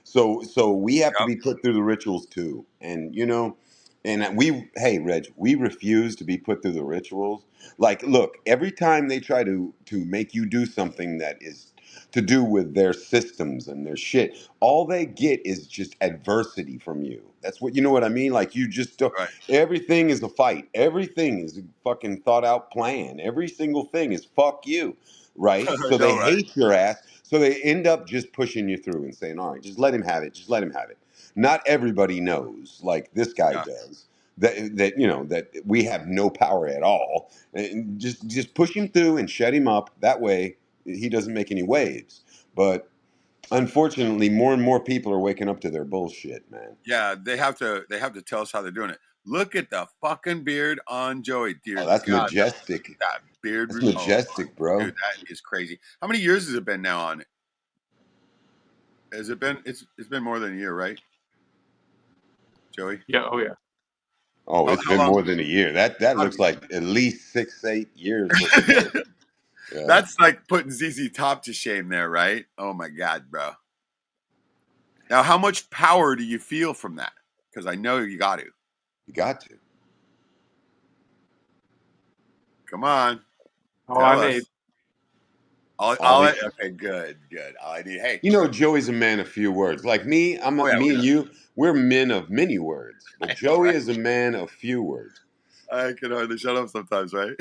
So we have to be put through the rituals too, and you know, and hey, Reg, we refuse to be put through the rituals. Like, look, every time they try to make you do something that is to do with their systems and their shit, all they get is just adversity from you. That's what, you know what I mean? Like, you just don't, everything is a fight. Everything is a fucking thought out plan. Every single thing is fuck you, right? So they hate your ass. So they end up just pushing you through and saying, all right, just let him have it. Just let him have it. Not everybody knows, like this guy does, that you know, that we have no power at all. And just push him through and shut him up. That way he doesn't make any waves. But unfortunately, more and more people are waking up to their bullshit, man. Yeah, they have to tell us how they're doing it. Look at the fucking beard on Joey, dear. Oh, that's majestic. That beard, that's majestic, bro. Dude, that is crazy. How many years has it been now on it? Has it been? It's been more than a year, right, Joey? Yeah. Oh yeah. Oh, it's been more than a year. That looks like at least 6-8 years. Yeah. That's like putting ZZ Top to shame there, right? Oh my God, bro. Now, how much power do you feel from that? Because I know you got to. You got to. Come on. Oh, I made. Okay, good. All I need, hey. You know, Joey's a man of few words. Like me, me and you, we're men of many words. But Joey is a man of few words. I can hardly shut up sometimes, right?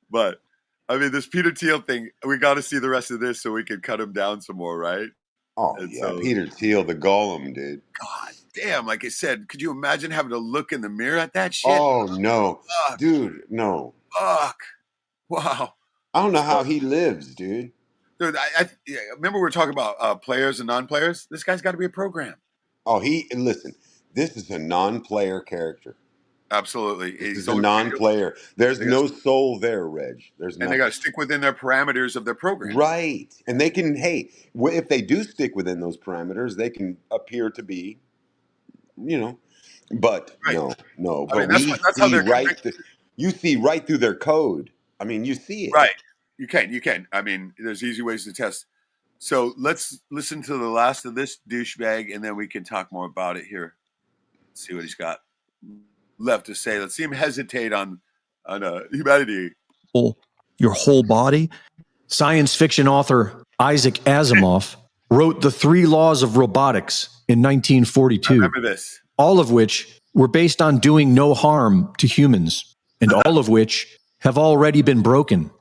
But I mean, this Peter Thiel thing, we got to see the rest of this so we can cut him down some more, right? Oh, and yeah, Peter Thiel, the Gollum, dude. God damn, like I said, could you imagine having to look in the mirror at that shit? Oh, no. Fuck. Dude, no. Fuck. Wow. I don't know how he lives, dude. Dude, I remember we were talking about players and non-players. This guy's got to be a program. Oh, listen, This is a non-player character. Absolutely. This is a non-player. There's no soul there, Reg. There's and they got to stick within their parameters of their program. Right. And they can, hey, if they do stick within those parameters, they can appear to be, but no. I mean, But we that's how see they're you see right through their code. I mean, you see it. Right. You can. I mean, there's easy ways to test. So let's listen to the last of this douchebag, and then we can talk more about it here. Let's see what he's got left to say. Let's see him hesitate on humanity. Your whole body. Science fiction author Isaac Asimov wrote The 3 Laws of Robotics in 1942. I remember this. All of which were based on doing no harm to humans, and all of which have already been broken.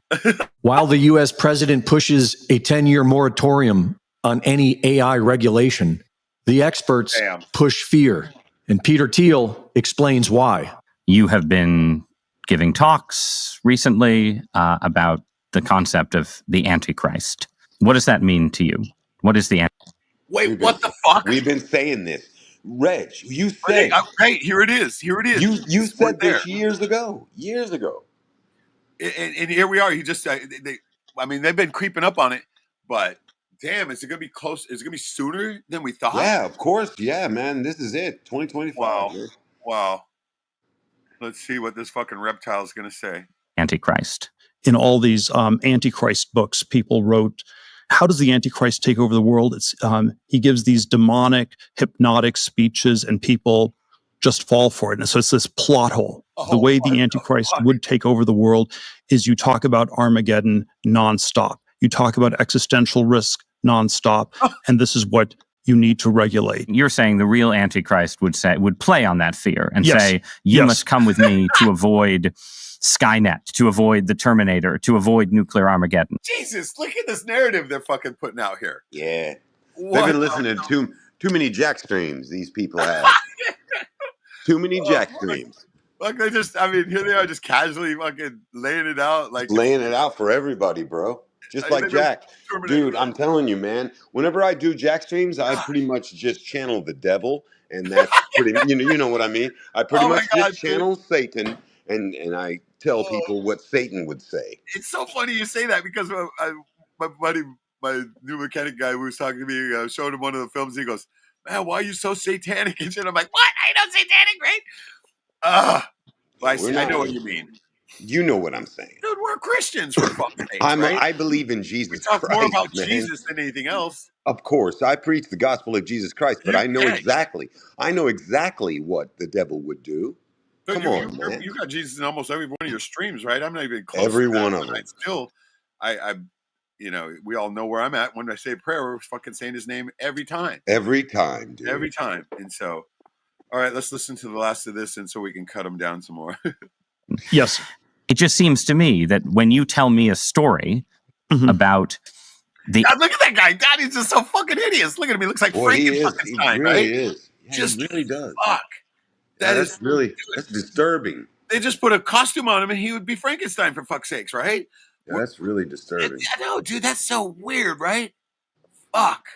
While the U.S. president pushes a 10-year moratorium on any AI regulation, the experts push fear. And Peter Thiel explains why. You have been giving talks recently about the concept of the Antichrist. What does that mean to you? What is the Wait, what the fuck? We've been saying this. Reg, you said... Hey, here it is. You said this years ago. And here we are. He just, they've been creeping up on it, but damn, is it going to be close? Is it going to be sooner than we thought? Yeah, of course. Yeah, man. This is it. 2025. Wow. Let's see what this fucking reptile is going to say. Antichrist. In all these Antichrist books, people wrote, how does the Antichrist take over the world? It's he gives these demonic, hypnotic speeches, and people just fall for it. And so it's this plot hole. The way the Antichrist would take over the world is you talk about Armageddon nonstop. You talk about existential risk nonstop. And this is what you need to regulate. You're saying the real Antichrist would play on that fear and say, you must come with me to avoid Skynet, to avoid the Terminator, to avoid nuclear Armageddon. Jesus, look at this narrative they're fucking putting out here. Yeah. They've been listening to too many jack streams, these people have. Too many jack streams. Like here they are just casually fucking laying it out. Laying it out for everybody, bro. Just like Jack. Dude, I'm telling you, man, whenever I do jack streams, I pretty much just channel the devil. And that's pretty, you know what I mean? I pretty much just channel Satan and I tell people what Satan would say. It's so funny you say that because my buddy, my new mechanic guy who was talking to me, I showed him one of the films. He goes, man, why are you so satanic and shit? I'm like, what? I know satanic, right? I know what you mean. You know what I'm saying. Dude, we're Christians, for fuck's sake, right? I believe in Jesus We talk Christ, more about man. Jesus than anything else. Of course, I preach the gospel of Jesus Christ, but I know exactly what the devil would do. Dude, Come on, man. You got Jesus in almost every one of your streams, right? I'm not even close every to that, one of them. Still, we all know where I'm at. When I say a prayer, we're fucking saying his name every time. Every time, dude. Every time. And so, all right, let's listen to the last of this and so we can cut him down some more. Yes. It just seems to me that when you tell me a story about God, look at that guy. God, he's just so fucking hideous. Look at him. He looks like Frankenstein, he really right? is. Yeah, just he really does. Fuck. That's disturbing. They just put a costume on him and he would be Frankenstein, for fuck's sakes, right? Yeah, that's really disturbing. I know, dude. That's so weird, right? Fuck.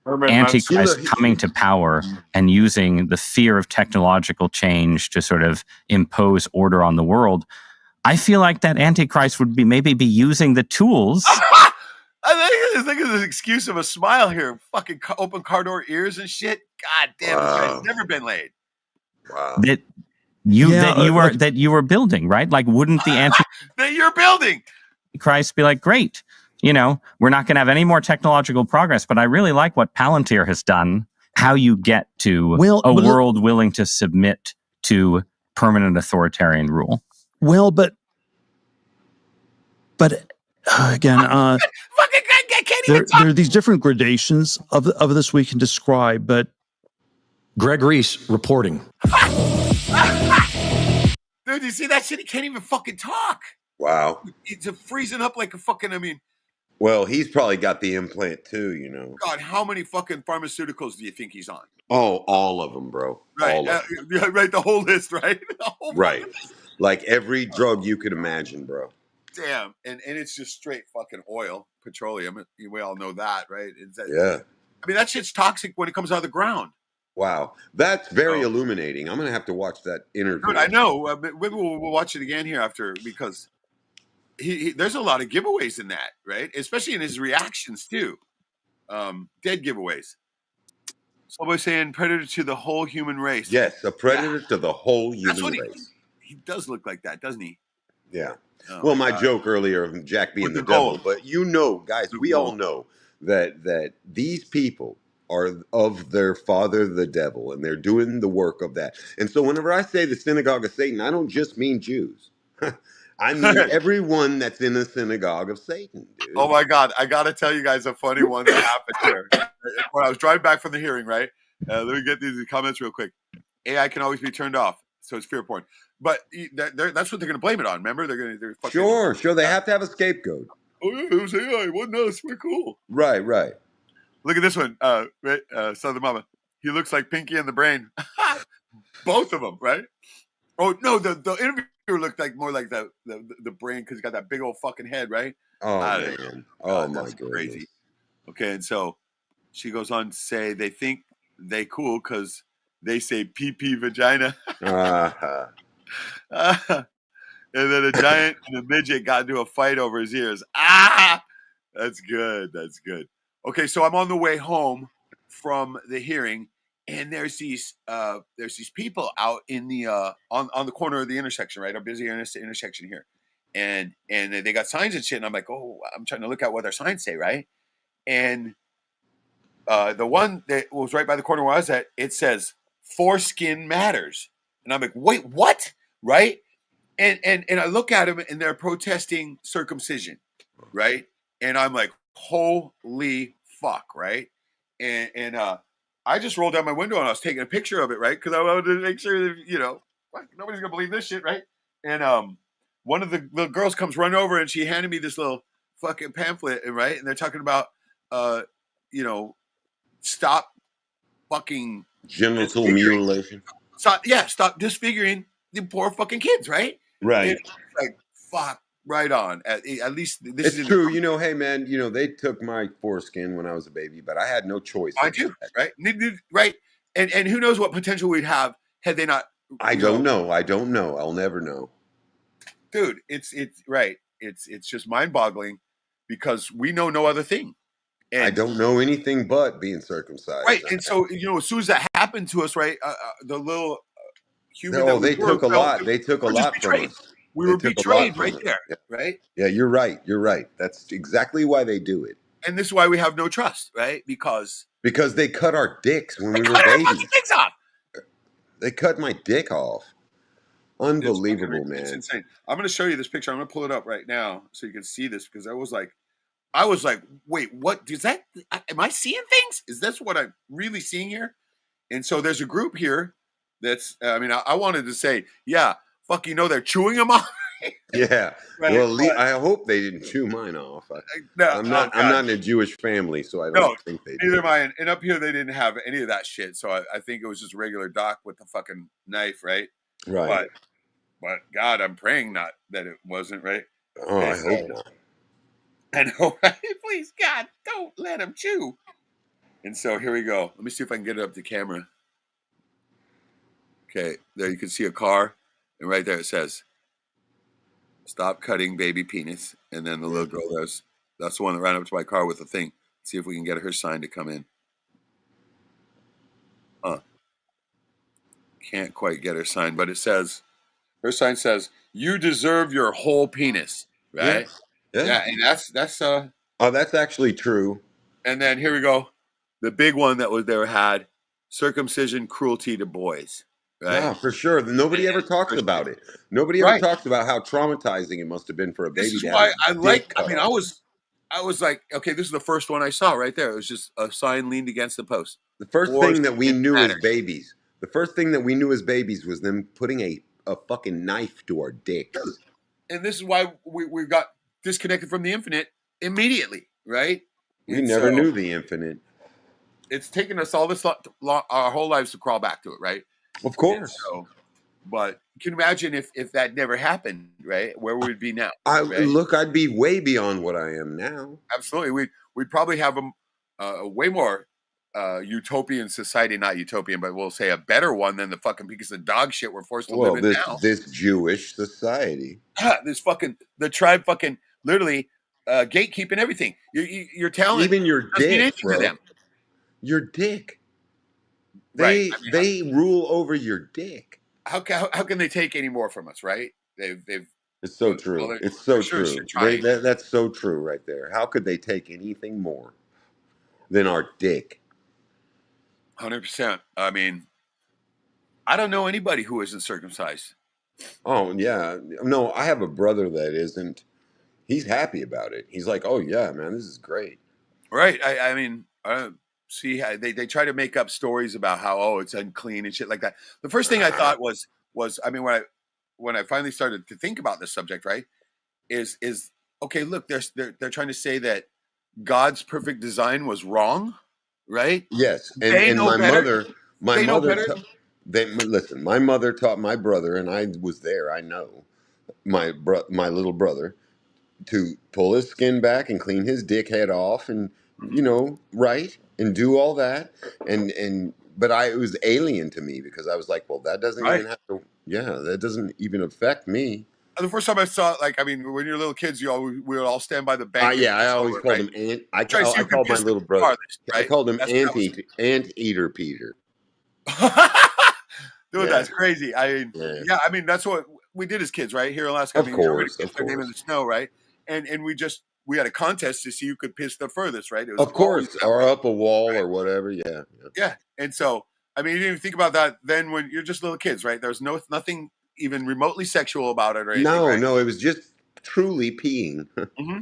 Antichrist coming to power and using the fear of technological change to sort of impose order on the world. I feel like that Antichrist would maybe be using the tools. I think it's an excuse of a smile here. Fucking open car door ears and shit. God damn, this guy's never been laid. Wow. That you were building, right? Like, wouldn't the that you're building Antichrist be like, great, we're not going to have any more technological progress, but I really like what Palantir has done. How you get to a world willing to submit to permanent authoritarian rule. Well, but again, there are these different gradations of this we can describe, but Greg Reese reporting. Dude, you see that shit? He can't even fucking talk. Wow. He's freezing up like a fucking, Well, he's probably got the implant too, God, how many fucking pharmaceuticals do you think he's on? Oh, all of them, bro. Right. All of them. Right, the whole list, right? Right. Like every drug you could imagine, bro. Damn. And it's just straight fucking oil, petroleum. We all know that, right? Yeah. That shit's toxic when it comes out of the ground. Wow, that's very illuminating. I'm gonna have to watch that interview. Dude, I know. But maybe we'll watch it again here after, because he there's a lot of giveaways in that, right? Especially in his reactions too. Dead giveaways. Somebody saying predator to the whole human race. Yes, a predator to the whole That's human what race. he does look like that, doesn't he? Yeah. Oh Well, my my God. joke earlier of Jack being With the the devil, gold. but you know, guys, The we all gold. know that these people are of their father, the devil, and they're doing the work of that. And so, whenever I say the synagogue of Satan, I don't just mean Jews. I mean everyone that's in the synagogue of Satan, dude. Oh my God. I got to tell you guys a funny one that happened here. When I was driving back from the hearing, right? Let me get these comments real quick. AI can always be turned off, so it's fear porn. But that's what they're going to blame it on. Remember, they're fucking. Sure. They have to have a scapegoat. Oh yeah, it was AI. It wasn't us. We're cool. Right. Look at this one. Southern Mama. He looks like Pinky and the Brain. Both of them, right? Oh no, the interviewer looked like more like the Brain, because he got that big old fucking head, right? Oh man. Oh my goodness. Crazy. Okay, and so she goes on to say they think they cool because they say pee vagina. And then a giant and a midget got into a fight over his ears. That's good. Okay, so I'm on the way home from the hearing, and there's these people out in the on the corner of the intersection, right? A busy intersection here, and they got signs and shit. And I'm like, oh, I'm trying to look at what their signs say, right? And the one that was right by the corner where I was at, it says "Foreskin Matters," and I'm like, wait, what? Right? And I look at them, and they're protesting circumcision, right? And I'm like, holy fuck, right? And I just rolled down my window and I was taking a picture of it, right? Because I wanted to make sure that, nobody's gonna believe this shit, right? And one of the little girls comes running over and she handed me this little fucking pamphlet, right? And they're talking about stop fucking genital mutilation. Stop disfiguring the poor fucking kids, right? Right. And like, fuck, right on. At least this it's true. Hey man, they took my foreskin when I was a baby, but I had no choice. I do, right? Right. And who knows what potential we'd have had they not. I don't know. I'll never know. Dude, it's right. It's just mind-boggling because we know no other thing. And I don't know anything but being circumcised. Right. And so, as soon as that happened to us, right, the little human they took a lot. They took a lot from us. We were betrayed right there, right? Yeah, you're right. That's exactly why they do it. And this is why we have no trust, right? Because they cut our dicks when we were babies. Dicks off. They cut my dick off. Unbelievable, man. It's insane. I'm going to show you this picture. I'm going to pull it up right now so you can see this, because I was like, wait, what? Am I seeing things? Is this what I'm really seeing here? And so there's a group here that's, I wanted to say, yeah, fuck, they're chewing them off. Yeah. Right. Well, I hope they didn't chew mine off. I'm not in a Jewish family, so I don't think they did. Neither am I. And up here, they didn't have any of that shit. So I think it was just a regular doc with the fucking knife, right? Right. But God, I'm praying not that it wasn't, right? Oh, I hope not. I know, right? Please, God, don't let him chew. And so here we go. Let me see if I can get it up to camera. Okay, there you can see a car, and right there it says, "Stop cutting baby penis." And then the little girl that's the one that ran up to my car with the thing. See if we can get her sign to come in. Can't quite get her sign, but her sign says, "You deserve your whole penis," right? Yeah, and that's that's actually true. And then here we go. The big one that had circumcision cruelty to boys. Right? Yeah, for sure. Nobody ever talks about it. Nobody ever talks about how traumatizing it must have been for a baby. This is why I was like, okay, this is the first one I saw right there. It was just a sign leaned against the post. The first thing that we knew as babies. The first thing that we knew as babies was them putting a fucking knife to our dicks. And this is why we got disconnected from the infinite immediately, right? We never knew the infinite. It's taken us all our whole lives to crawl back to it, right? Of course. But you can imagine if that never happened, right? Where would we be now? Look, I'd be way beyond what I am now. Absolutely. We'd probably have a way more utopian society, not utopian, but we'll say a better one than the fucking piece of dog shit we're forced to Well, live in now. this Jewish society. This fucking the tribe fucking literally gatekeeping everything. Your talent Even your doesn't mean dick, anything to bro. them. Your dick. Right. They rule over your dick. How can they take any more from us, right? They've It's so true. well, It's so sure true. trying. That's so true right there. How could they take anything more than our dick? 100%. I mean, I don't know anybody who isn't circumcised. Oh yeah, no, I have a brother that isn't. He's happy about it. He's like, oh yeah, man, this is great. Right. I mean, see how they try to make up stories about how it's unclean and shit like that. The first thing I thought was I mean when I finally started to think about this subject, right, is okay, look, they're trying to say that God's perfect design was wrong, right? Yes, They and know my better. mother, They know better. listen. My mother taught my brother, and I was there. I know my little brother to pull his skin back and clean his dick head off, and right, and do all that, but it was alien to me because I was like, well, that doesn't Right. even have to. Yeah, that doesn't even affect me. The first time I saw it, like, I mean, when you're little kids, we would all stand by the bank. Yeah, I always over, called right? him Ant. I Try to see who could called my piss the little brother. farthest, I right? called him That Ant Eater Peter. Dude, Yeah. that's crazy. I mean, Yeah. I mean, that's what we did as kids, right? Here in Alaska, Of I mean, everybody course, kissed of their name in course. the snow, right? And we had a contest to see who could piss the furthest, right? It was Of course, always that or way. up a wall or whatever. Yeah. Yeah. And so, I mean, you didn't even think about that then when you're just little kids, right? There's nothing even remotely sexual about it or anything, No, right? no, it was just truly peeing.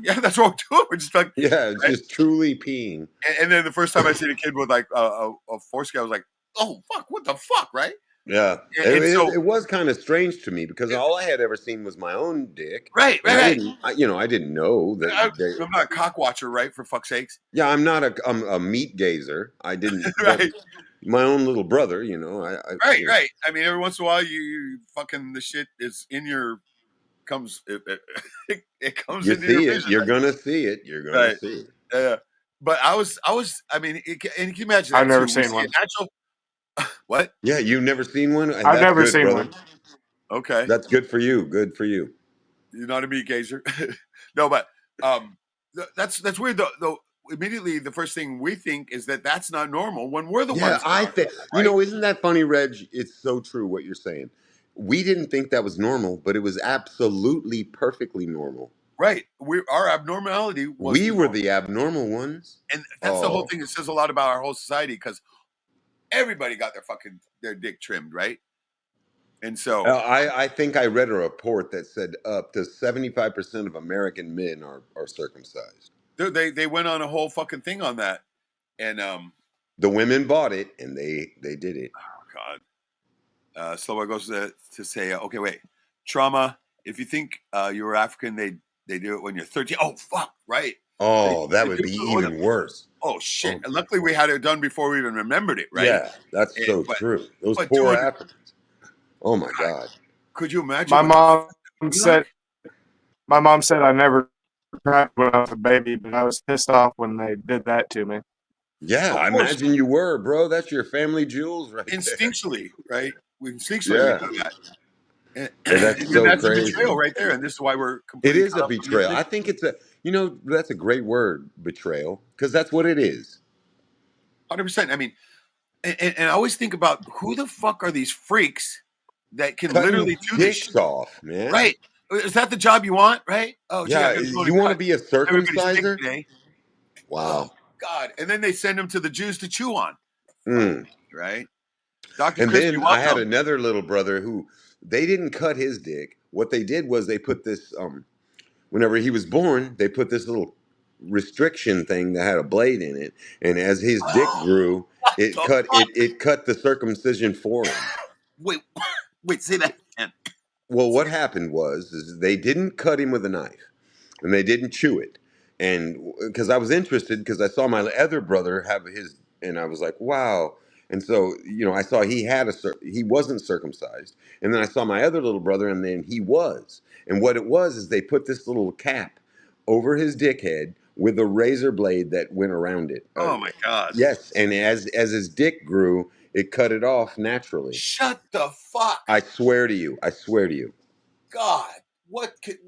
Yeah, that's what we're doing. We're just like, Yeah, it's right? just truly peeing. And then the first time I seen a kid with like a foreskin, I was like, oh fuck, what the fuck, right? Yeah, And so, it was kind of strange to me because all I had ever seen was my own dick. right. I didn't know that. I'm not a cock watcher, right? For fuck's sakes. Yeah, I'm a meat gazer. I didn't. Right. My own little brother, Right. I mean, every once in a while, you fucking the shit is in your comes. It comes You into your see it. vision. You're Right? gonna see it. You're gonna Right. see it. Yeah. But I was. I mean, and can you imagine that? I've never too? We seen see one. a natural. What? Yeah, you've never seen one? I've That's never good, seen brother. one. Okay. That's good for you. Good for you. You're not a meat gazer. No, but that's weird though. Immediately, the first thing we think is that that's not normal when we're the ones. I think isn't that funny, Reg? It's so true what you're saying. We didn't think that was normal, but it was absolutely perfectly normal. Right. Our abnormality was We were the abnormal ones. and that's the whole thing. It says a lot about our whole society because everybody got their dick trimmed, right? And so I think I read a report that said up to 75% of American men are circumcised. they went on a whole fucking thing on that, and the women bought it and they did it. Oh God. Slower goes to say, okay, wait, trauma. If you think you were African, they do it when you're 13. Oh fuck, right? Oh, that would be even worse. Oh shit! And luckily we had it done before we even remembered it, right? Yeah, that's true. Those poor Africans. Oh my God! Could you imagine? My mom said I never cried when I was a baby, but I was pissed off when they did that to me. Yeah, I imagine you were, bro. That's your family jewels, right? Instinctually, right? We do that. And that's so that's crazy. a betrayal right there, and this is why we're. It is a betrayal. I think it's that's a great word, betrayal, because that's what it is. 100%. I mean, and I always think about who the fuck are these freaks that can Cutting literally do this dicks shit? off, man. Right? Is that the job you want? Right? Oh, gee, yeah. You want to be a circumciser? Wow. Oh, God! And then they send them to the Jews to chew on. Right? Dr. And Chris, then I had another little brother who they didn't cut his dick. What they did was they put this whenever he was born, they put this little restriction thing that had a blade in it, and as his dick grew, it cut the circumcision for him. Wait, say that again. Well, what happened was they didn't cut him with a knife, and they didn't chew it, and because I was interested because I saw my other brother have his, and I was like, wow. And so, I saw he wasn't circumcised. And then I saw my other little brother, and then he was. And what it was is they put this little cap over his dickhead with a razor blade that went around it. Oh my God. Yes, and as his dick grew, it cut it off naturally. Shut the fuck. I swear to you. I swear to you. God, what could?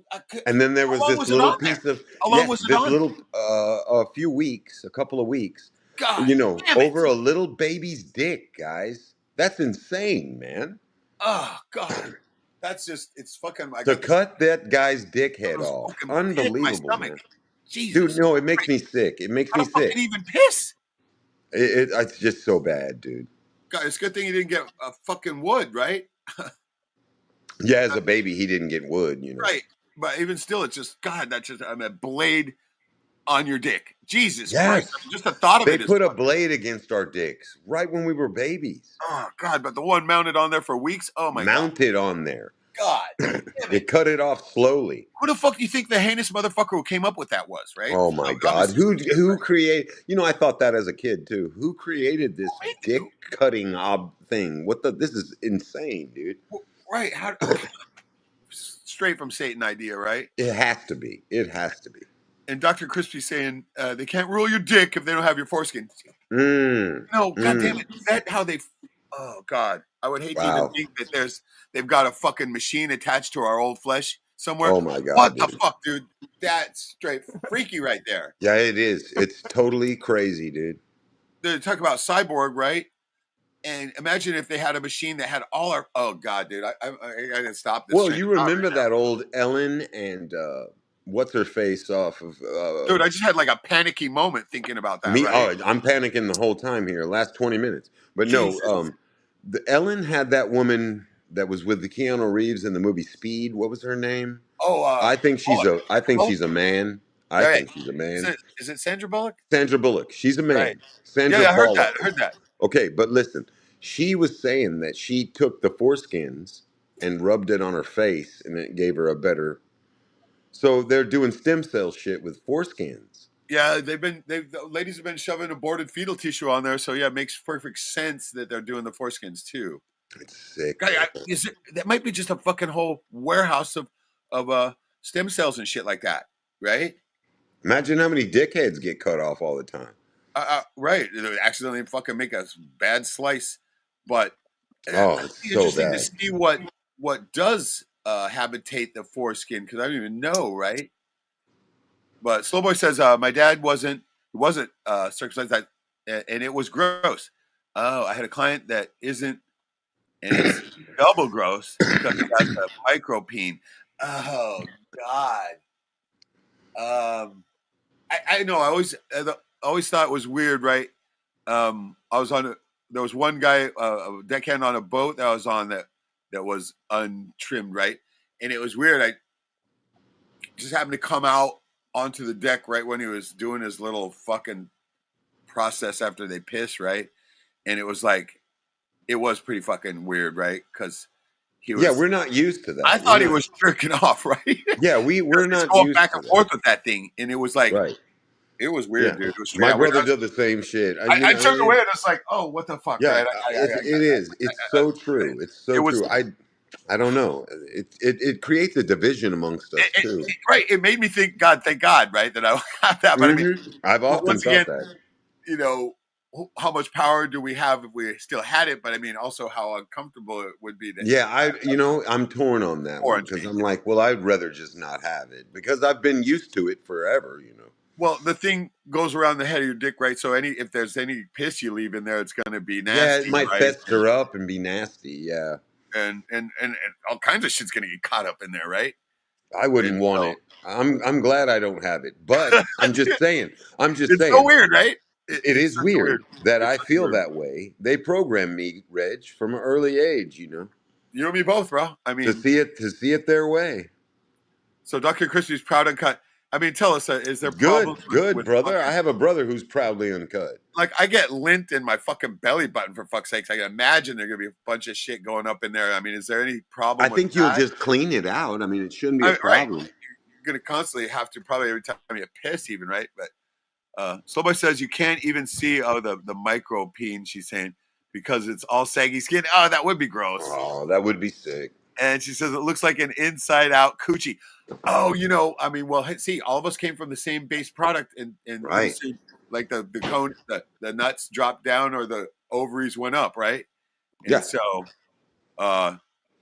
And then there was long this was it little on there? piece of How long was it this on? little a few weeks, a couple of weeks. God, You know, damn it. over a little baby's dick, guys. That's insane, man. Oh God, that's just it's fucking. I To got cut that guy's dick head this off, fucking pit in my unbelievable, stomach. man. Jesus, Dude, no, it makes me sick. It makes how me the fuck sick. did he even piss? It's just so bad, dude. God, it's a good thing he didn't get a fucking wood, right? Yeah, as a baby, he didn't get wood, you know. Right, but even still, it's just God. That's just a blade on your dick. Jesus Yes. Christ! I mean, just the thought of They it is. put a blade against our dicks right when we were babies. Oh God! But the one mounted on there for weeks. Oh my Mounted on there. God! Damn They it. cut it off slowly. Who the fuck do you think the heinous motherfucker who came up with that was? Right? Oh my God! Who created? You know, I thought that as a kid too. Who created this dick cutting thing? This is insane, dude. Right? How? Straight from Satan idea, right? It has to be. It has to be. And Dr. Crispy's saying they can't rule your dick if they don't have your foreskin. No, God damn it! Is that how they? Oh God, I would hate to even think that they've got a fucking machine attached to our old flesh somewhere. Oh my God! What dude. the fuck, dude? That's straight freaky right there. Yeah, it is. It's totally crazy, dude. They talk about cyborg, right? And imagine if they had a machine that had all our. Oh God, dude, I didn't stop this. Well, you remember that old Ellen and what's her face off of? Dude, I just had like a panicky moment thinking about that. Me, right? oh, I'm panicking the whole time here. Last 20 minutes, but Jesus. no. The Ellen had that woman that was with the Keanu Reeves in the movie Speed. What was her name? Oh, I think she's she's a man. I think she's a man. Is it Sandra Bullock? Sandra Bullock. She's a man. Right. Sandra Yeah, I heard Bullock. that. I heard that. Okay, but listen, she was saying that she took the foreskins and rubbed it on her face, and it gave her a better. So they're doing stem cell shit with foreskins. Yeah, the ladies have been shoving aborted fetal tissue on there, so yeah, it makes perfect sense that they're doing the foreskins too. It's sick. That might be just a fucking whole warehouse of stem cells and shit like that, right? Imagine how many dickheads get cut off all the time. Right, they accidentally fucking make a bad slice, but it's so interesting bad. to see what does habitate the foreskin, because I don't even know, right? But Slowboy says my dad wasn't circumcised, and it was gross. Oh, I had a client that isn't, and it's double gross because he has a micropene. Oh God. I know. I always thought it was weird, right? There was one guy, a deckhand on a boat that I was on that was untrimmed, right? And it was weird. I just happened to come out onto the deck right when he was doing his little fucking process after they piss, right? And it was pretty fucking weird, right? Because he was. Yeah, we're not used to that. I thought he was jerking off, right? Yeah, we're not going used back to and that. forth with that thing, and it was like, right. It was weird, Yeah. dude. It was My brother did the same shit. I turned away and it's like, oh, what the fuck? Yeah, right? it is. It's so true. It's so true. I don't know. It creates a division amongst us too. Right. It made me think, God, thank God, right, that I have that. But I mean, I've often once thought again, that. you know, how much power do we have if we still had it? But I mean, also how uncomfortable it would be. I'm torn on that one because I'm like, well, I'd rather just not have it because I've been used to it forever, you know. Well, the thing goes around the head of your dick, right? So if there's any piss you leave in there, it's going to be nasty. Yeah, it might right? fester up and be nasty. Yeah, and all kinds of shit's going to get caught up in there, right? I wouldn't want it. I'm glad I don't have it, but I'm just saying. It's so weird, right? It is weird that I feel that way. They programmed me, Reg, from an early age. You know. You and me both, bro. I mean, to see it their way. So Dr. Christie's proud uncut. I mean, tell us, is there problems? Good, brother. I have a brother who's proudly uncut. Like, I get lint in my fucking belly button, for fuck's sakes. I can imagine there's going to be a bunch of shit going up in there. I mean, is there any problem I think you'll just clean it out. I mean, it shouldn't be a problem. Right. You're going to constantly have to, probably every time you piss even, right? But Slowboy says you can't even see the micro peen, she's saying, because it's all saggy skin. Oh, that would be gross. Oh, that would be sick. And she says it looks like an inside-out coochie. Oh, I mean, well, see, all of us came from the same base product, and pretty Right. soon, like the cone, the nuts dropped down or the ovaries went up, right? And Yeah. so,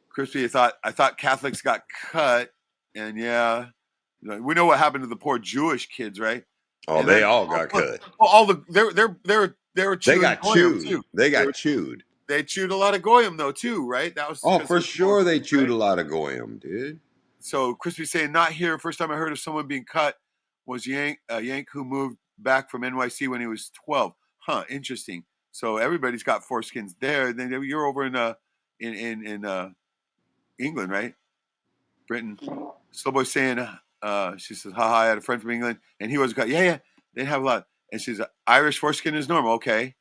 Crispy, I thought Catholics got cut, and yeah, we know what happened to the poor Jewish kids, right? Oh, And they then all got cut. all the they were They chewing got goyim chewed. too. They got chewed. They chewed a lot of goyim though too, right? That was Oh, because for sure they chewed a lot of goyim, dude. So Crispy saying not here. First time I heard of someone being cut was Yank who moved back from NYC when he was 12. Huh, interesting. So everybody's got foreskins there. Then you're over in England, right? Britain. Slowboy saying, she says, haha, I had a friend from England and he wasn't cut. Yeah, they have a lot. And she's Irish foreskin is normal. Okay.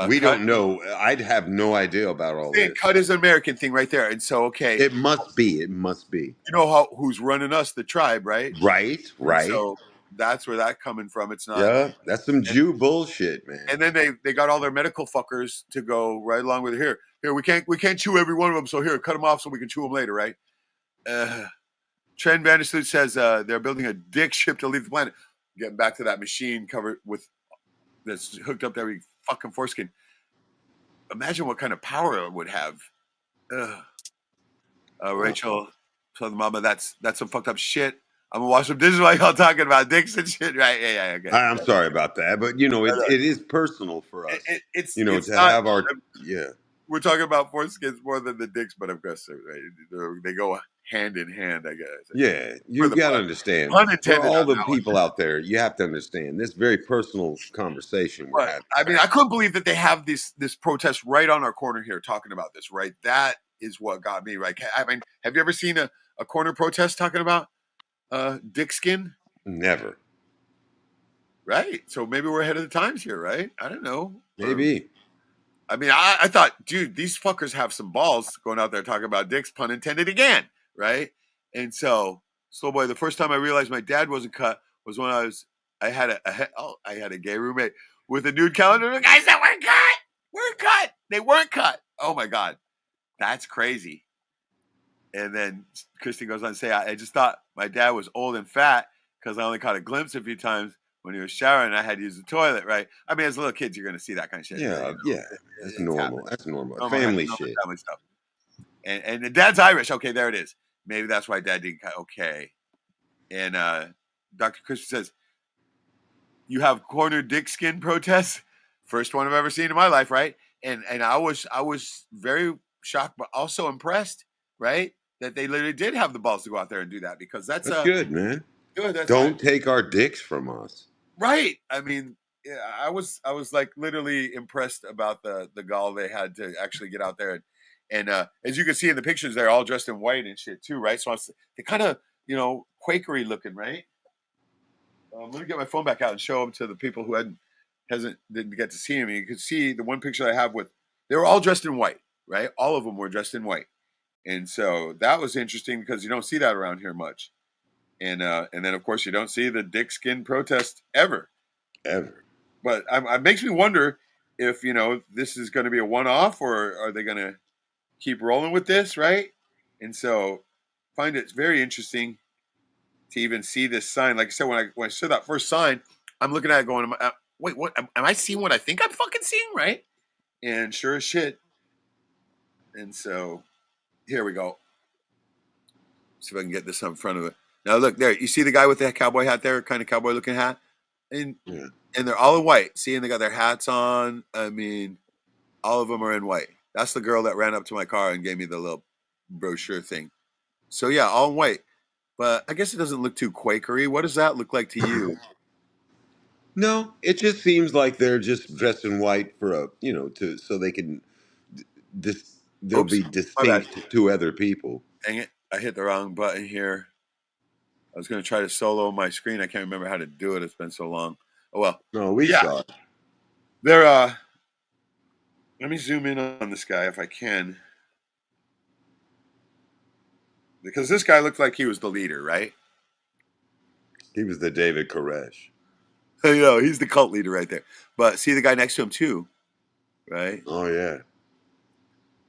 We cut, don't know. I'd have no idea about all this. cut is an American thing right there. And so, okay. It must be. It must be. You know who's running us, the tribe, right? Right. So that's where that's coming from. It's not. Yeah, that's some Jew bullshit, man. And then they got all their medical fuckers to go right along with it. Here we can't chew every one of them. So here, cut them off so we can chew them later, right? Trent Vandersloot says they're building a dick ship to leave the planet. Getting back to that machine covered with that's hooked up to every fucking foreskin. Imagine what kind of power it would have. Rachel, so the mama, that's some fucked up shit. I'm gonna watch some dishes while y'all talking about dicks and shit, right? Yeah, okay. I'm sorry about that, but it is personal for us. It's to not, have our We're talking about foreskins more than the dicks, but of course, right? They go hand in hand, I guess. Yeah, you got to understand. For all the people out there, you have to understand this very personal conversation we're having. I mean, I couldn't believe that they have this protest right on our corner here talking about this, right? That is what got me, right? I mean, have you ever seen a corner protest talking about dick skin? Never. Right. So maybe we're ahead of the times here, right? I don't know. Maybe. I mean, I thought, dude, these fuckers have some balls going out there talking about dicks, pun intended again, right? And so, Slowboy, the first time I realized my dad wasn't cut was when I had a gay roommate with a nude calendar. The guys that weren't cut, they weren't cut. Oh my god, that's crazy. And then Christy goes on to say, I just thought my dad was old and fat because I only caught a glimpse a few times when he was showering. I had to use the toilet, right? I mean, as little kids, you're going to see that kind of shit. Yeah, right? yeah, that's normal. That's normal. Family shit. Family stuff. And the dad's Irish. Okay, there it is. Maybe that's why dad didn't cut. Okay. And Dr. Christian says, you have corner dick skin protests? First one I've ever seen in my life, right? And I was very shocked, but also impressed, right? That they literally did have the balls to go out there and do that, because that's good, man. Good. Don't take our dicks from us. Right. I mean, yeah, I was like literally impressed about the gall they had to actually get out there. And as you can see in the pictures, they're all dressed in white and shit too, right? So they're kind of, Quakery looking, right? Let me get my phone back out and show them to the people who didn't get to see him. You could see the one picture I have they were all dressed in white, right? All of them were dressed in white. And so that was interesting because you don't see that around here much. And then, of course, you don't see the dick skin protest ever. But it makes me wonder if, this is going to be a one-off, or are they going to keep rolling with this, right? And so I find it very interesting to even see this sign. Like I said, when I saw that first sign, I'm looking at it going, wait, what? Am I seeing what I think I'm fucking seeing, right? And sure as shit. And so here we go. See if I can get this in front of it. Now look there. You see the guy with the cowboy hat there, kind of cowboy looking hat, and they're all in white. See, and they got their hats on. I mean, all of them are in white. That's the girl that ran up to my car and gave me the little brochure thing. So yeah, all in white. But I guess it doesn't look too Quakery. What does that look like to you? No, it just seems like they're just dressed in white for so they can they'll be distinct to other people. Dang it. I hit the wrong button here. I was going to try to solo my screen. I can't remember how to do it. It's been so long. Oh, well. No, we saw it. They're, let me zoom in on this guy if I can. Because this guy looked like he was the leader, right? He was the David Koresh. He's the cult leader right there. But see the guy next to him too, right? Oh, yeah.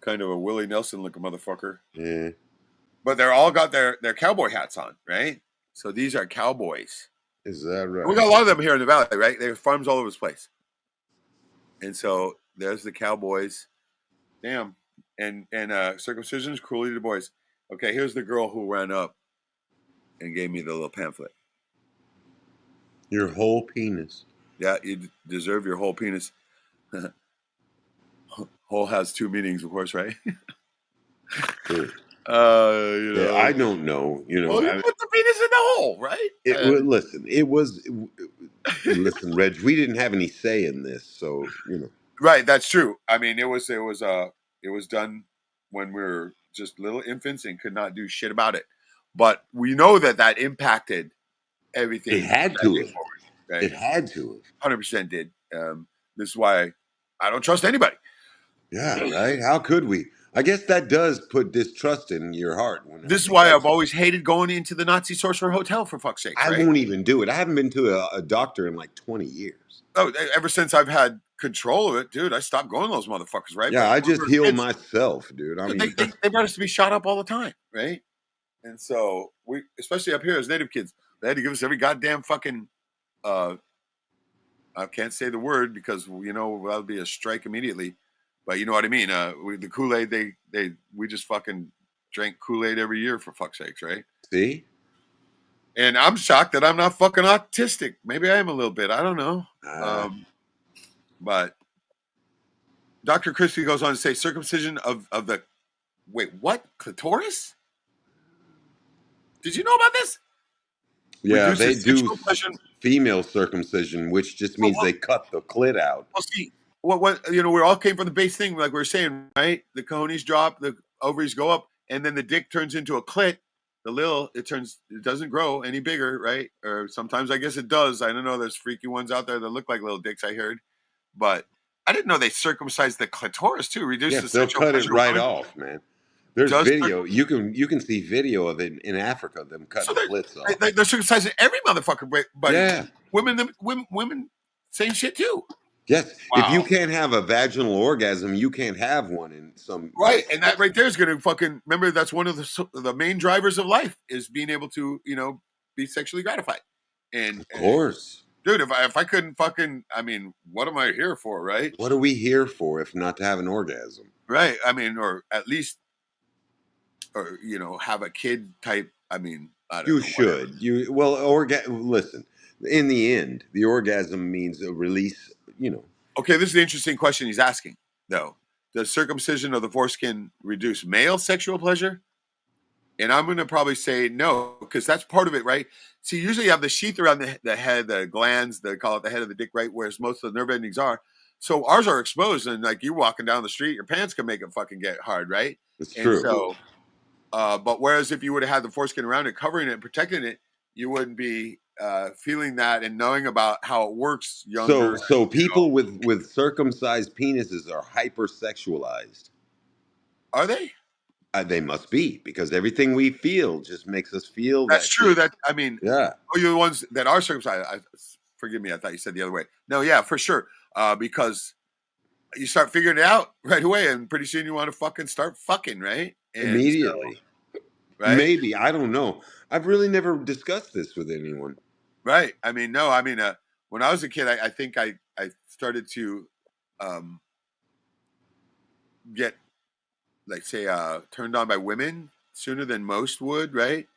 Kind of a Willie Nelson looking motherfucker. Yeah. But they're all got their cowboy hats on, right? So these are cowboys. Is that right? We got a lot of them here in the valley, right? They have farms all over this place. And so there's the cowboys. Damn. And circumcisions, cruelty to boys. Okay, here's the girl who ran up and gave me the little pamphlet. Your whole penis. Yeah, you deserve your whole penis. Whole has two meanings, of course, right? Yeah, I don't know. Well, you put the penis in the hole, right? Listen, Reg, we didn't have any say in this, so Right, that's true. I mean, it was done when we were just little infants and could not do shit about it. But we know that impacted everything. It had to have. Right? It had to have. 100% did. This is why I don't trust anybody. Yeah, right? How could we? I guess that does put distrust in your heart. This is why I've always hated going into the Nazi Sorcerer Hotel, for fuck's sake. I won't even do it. I haven't been to a doctor in like 20 years. Oh, ever since I've had control of it, dude, I stopped going to those motherfuckers, right? Yeah, but I just heal myself, dude. I mean, they brought us to be shot up all the time, right? And so we, especially up here as native kids, they had to give us every goddamn fucking. I can't say the word because that'll be a strike immediately, but you know what I mean. The Kool-Aid, we just fucking drank Kool-Aid every year for fuck's sakes, right? See. And I'm shocked that I'm not fucking autistic. Maybe I am a little bit. I don't know. But Dr. Christie goes on to say circumcision of the clitoris? Did you know about this? Yeah, Reduces they do sexual pleasure. female circumcision, which just means they cut the clit out. Well, see, what we all came from the base thing, like we were saying, right? The cojones drop, the ovaries go up, and then the dick turns into a clit. It doesn't grow any bigger, right? Or sometimes I guess it does. I don't know. There's freaky ones out there that look like little dicks, I heard. But I didn't know they circumcised the clitoris too. Reduce the they'll sexual cut pleasure. it right off, man. There's video. You can see video of it in Africa. Them cutting clits off. They're circumcising every motherfucker, but yeah, women, same shit too. Yes, Wow. If you can't have a vaginal orgasm, you can't have one in some right, and that right there is going to fucking remember. That's one of the main drivers of life is being able to be sexually gratified. And of course, dude, if I couldn't fucking, I mean, what am I here for, right? What are we here for if not to have an orgasm? Right. I mean, or at least, or have a kid type. I mean, I don't know, should. Listen. In the end, the orgasm means a release. Okay, this is the interesting question he's asking, though. Does circumcision of the foreskin reduce male sexual pleasure? And I'm going to probably say no, because that's part of it, right? See, usually you have the sheath around the head, the glands, they call it the head of the dick, right? Whereas most of the nerve endings are. So ours are exposed, and like you walking down the street, your pants can make it fucking get hard, right? It's true. So, but whereas if you would have had the foreskin around it, covering it, and protecting it, you wouldn't be feeling that and knowing about how it works younger. So people with circumcised penises are hypersexualized. Are they? They must be, because everything we feel just makes us feel. That's true. Yeah. Oh, you're the ones that are circumcised. Forgive me. I thought you said the other way. No, yeah, for sure. Because you start figuring it out right away, and pretty soon you want to fucking start fucking, right? And immediately. So, right? Maybe. I don't know. I've really never discussed this with anyone. Right. I mean, no. I mean, when I was a kid, I think I started to get, like, say, turned on by women sooner than most would, right?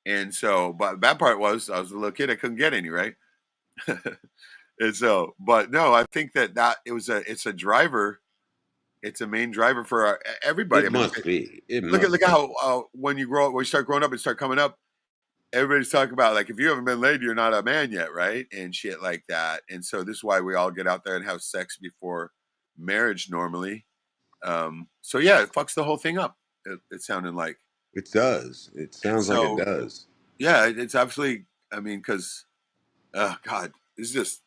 And so, but the bad part was I was a little kid, I couldn't get any, right? And so, but no, I think that it's a driver. It's a main driver for everybody. It must be. Look at how when you grow up, when you start growing up and start coming up, everybody's talking about, like, if you haven't been laid, you're not a man yet, right? And shit like that. And so this is why we all get out there and have sex before marriage normally. So yeah, it fucks the whole thing up. It sounded like it does. It sounds like it does. Yeah, it's absolutely. I mean, because, God, it's just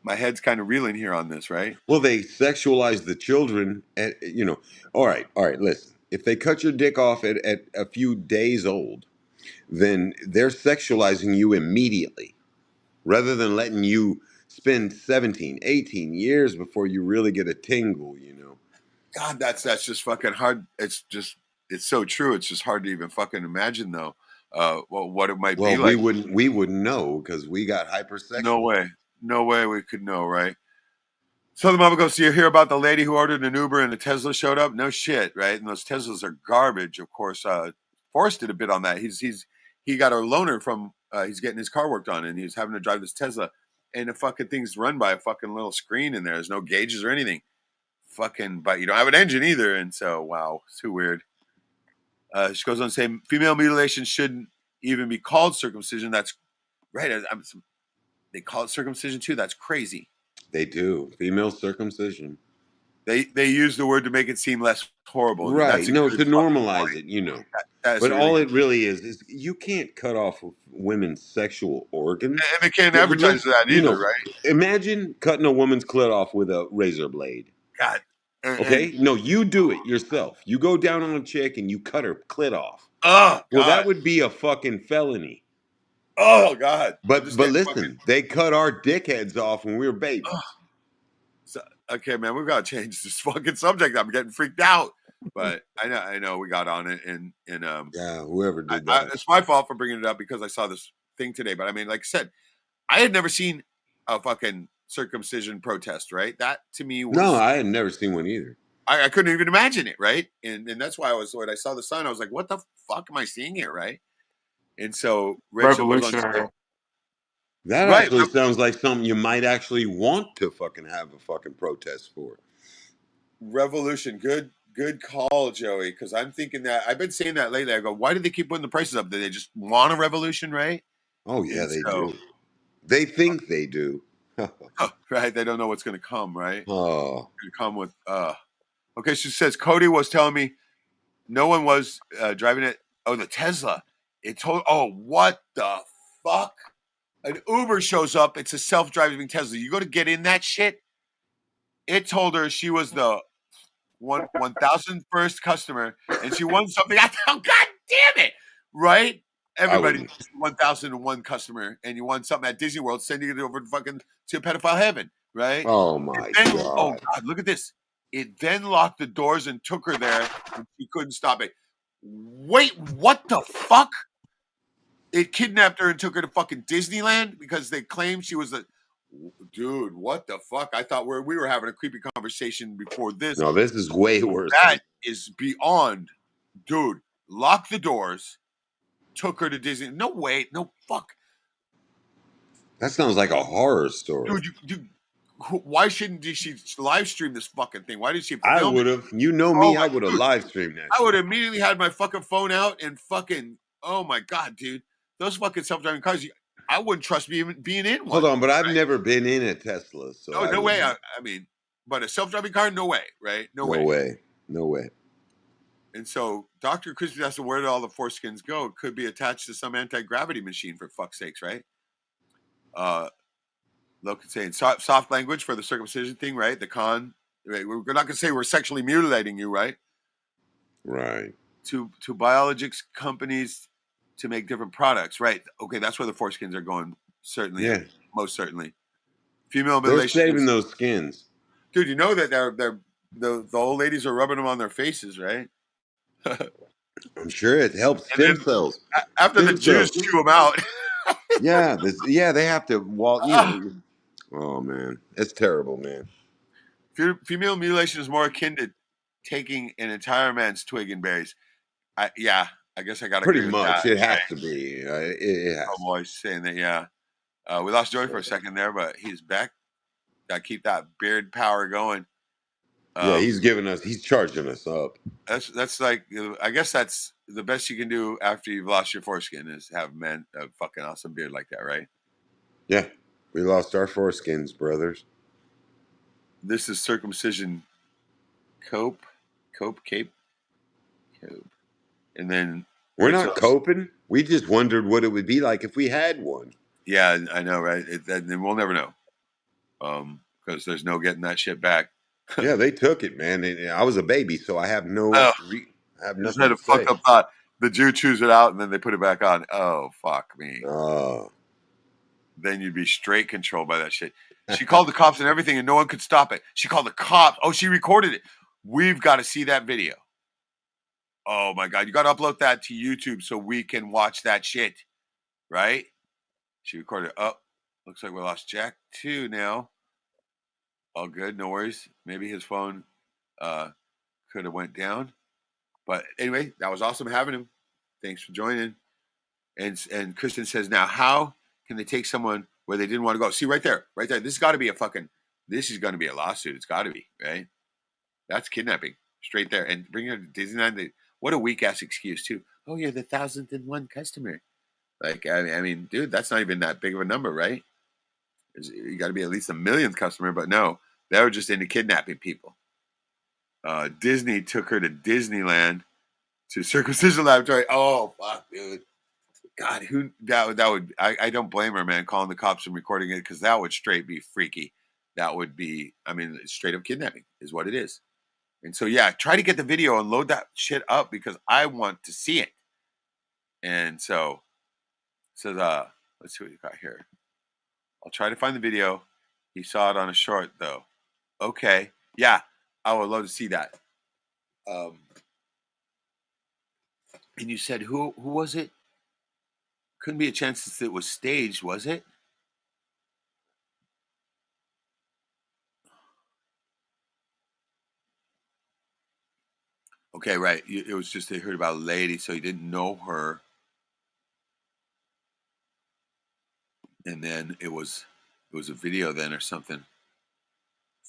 my head's kind of reeling here on this, right? Well, they sexualize the children, at, All right. Listen, if they cut your dick off at a few days old, then they're sexualizing you immediately, rather than letting you spend 17, 18 years before you really get a tingle, God, that's just fucking hard. It's just it's so true. It's just hard to even fucking imagine, though. Well, what it might be Well, like. we wouldn't know because we got hypersexual. No way we could know, right? So the mama goes, "Do you hear about the lady who ordered an Uber and a Tesla showed up?" No shit, right? And those Teslas are garbage. Of course, Forrest did a bit on that. He got a loaner from he's getting his car worked on, and he's having to drive this Tesla, and the fucking thing's run by a fucking little screen in there. There's no gauges or anything. Fucking, but you don't have an engine either, and so wow, it's too weird. She goes on to say, female mutilation shouldn't even be called circumcision. That's right. They call it circumcision too. That's crazy. They do. Female circumcision. They use the word to make it seem less horrible. Right. That's to normalize it, you know. But really all it really is you can't cut off women's sexual organs. And they can't advertise that either, right? Imagine cutting a woman's clit off with a razor blade. God. Okay? No, you do it yourself. You go down on a chick and you cut her clit off. Oh, well, God. that would be a fucking felony. Oh, God. But listen, they cut our dickheads off when we were babies. So, okay, man, we've got to change this fucking subject. I'm getting freaked out. But I know we got on it, and yeah, whoever did that. It's my fault for bringing it up because I saw this thing today. But I mean, like I said, I had never seen a fucking circumcision protest, right? That to me was I had never seen one either. I couldn't even imagine it, right? And that's why when I saw the sign, I was like, what the fuck am I seeing here, right? And so revolutionary. That actually sounds like something you might actually want to fucking have a fucking protest for. Revolution, good call, Joey. Because I'm thinking that I've been saying that lately. I go, why do they keep putting the prices up? Do they just want a revolution, right? Oh yeah, they do. They think they do. Right? They don't know what's going to come, right? Oh, going to come with. Okay, she says Cody was telling me no one was driving it. Oh, the Tesla. It told. Oh, what the fuck? An Uber shows up. It's a self-driving Tesla. You go to get in that shit. It told her she was the 1,001st customer, and she won something. I thought, God damn it! Right? Everybody, 1,001 customer, and you won something at Disney World, sending it over to pedophile heaven, right? Oh my God! Oh God! Look at this. It then locked the doors and took her there, and she couldn't stop it. Wait, what the fuck? It kidnapped her and took her to fucking Disneyland because they claimed she was a dude. What the fuck? I thought we were having a creepy conversation before this. No, this is way worse. That is beyond, dude. Locked the doors, took her to Disney. No way, no fuck. That sounds like a horror story. Dude, why shouldn't she live stream this fucking thing? Why did she film I would have. You know me, I would have live streamed that. I would have immediately had my fucking phone out and fucking, oh my God, dude. Those fucking self-driving cars, I wouldn't trust being in one. Hold on, but I've never been in a Tesla. So no way. I mean, but a self-driving car, no way, right? No way. No way. And so Dr. Crispy asked, where did all the foreskins go? It could be attached to some anti-gravity machine, for fuck's sakes, right? Logan's saying soft language for the circumcision thing, right? The con. Right? We're not going to say we're sexually mutilating you, right? Right. To biologics companies to make different products, right? Okay, that's where the foreskins are going. Certainly, yeah, most certainly. Female mutilation. They're saving those skins, dude. You know that the old ladies are rubbing them on their faces, right? I'm sure it helps stem cells. After the Jews chew them out. Yeah, they have to. Oh man, it's terrible, man. Female mutilation is more akin to taking an entire man's twig and berries. I guess I got to pretty much. It has to be. It has. I'm always saying that. Yeah, we lost Joey for a second there, but he's back. Got to keep that beard power going. Yeah, he's charging us up. That's like, I guess that's the best you can do after you've lost your foreskin is have a fucking awesome beard like that, right? Yeah, we lost our foreskins, brothers. This is circumcision cope. And then we're not coping. We just wondered what it would be like if we had one. Yeah, I know, right? And we'll never know, because there's no getting that shit back. Yeah, they took it, man. I was a baby, so I have no. I have nothing had a to say. fucked up thought. The Jew chews it out and then they put it back on. Oh fuck me. Then you'd be straight controlled by that shit. She called the cops and everything, and no one could stop it. She called the cops. Oh, she recorded it. We've got to see that video. Oh my God, you got to upload that to YouTube so we can watch that shit, right? She recorded. Oh, looks like we lost Jack too now. All good, no worries. Maybe his phone could have went down. But anyway, that was awesome having him. Thanks for joining. And Kristen says, now how can they take someone where they didn't want to go? See, right there. This has got to be this is going to be a lawsuit. It's got to be, right? That's kidnapping, straight there. And bring her to Disneyland. What a weak-ass excuse, too. Oh, you're the 1,001 customer. Like, I mean, dude, that's not even that big of a number, right? You got to be at least a millionth customer, but no. They were just into kidnapping people. Disney took her to Disneyland to circumcision laboratory. Oh, fuck, dude. God, that would I don't blame her, man, calling the cops and recording it, because that would straight be freaky. That would be, I mean, straight up kidnapping is what it is. And so, yeah, try to get the video and load that shit up because I want to see it. And so let's see what you got here. I'll try to find the video. He saw it on a short, though. Okay. Yeah, I would love to see that. And you said who was it? Couldn't be a chance since it was staged, was it? Okay, right. It was just they heard about a lady, so he didn't know her. And then it was a video then or something.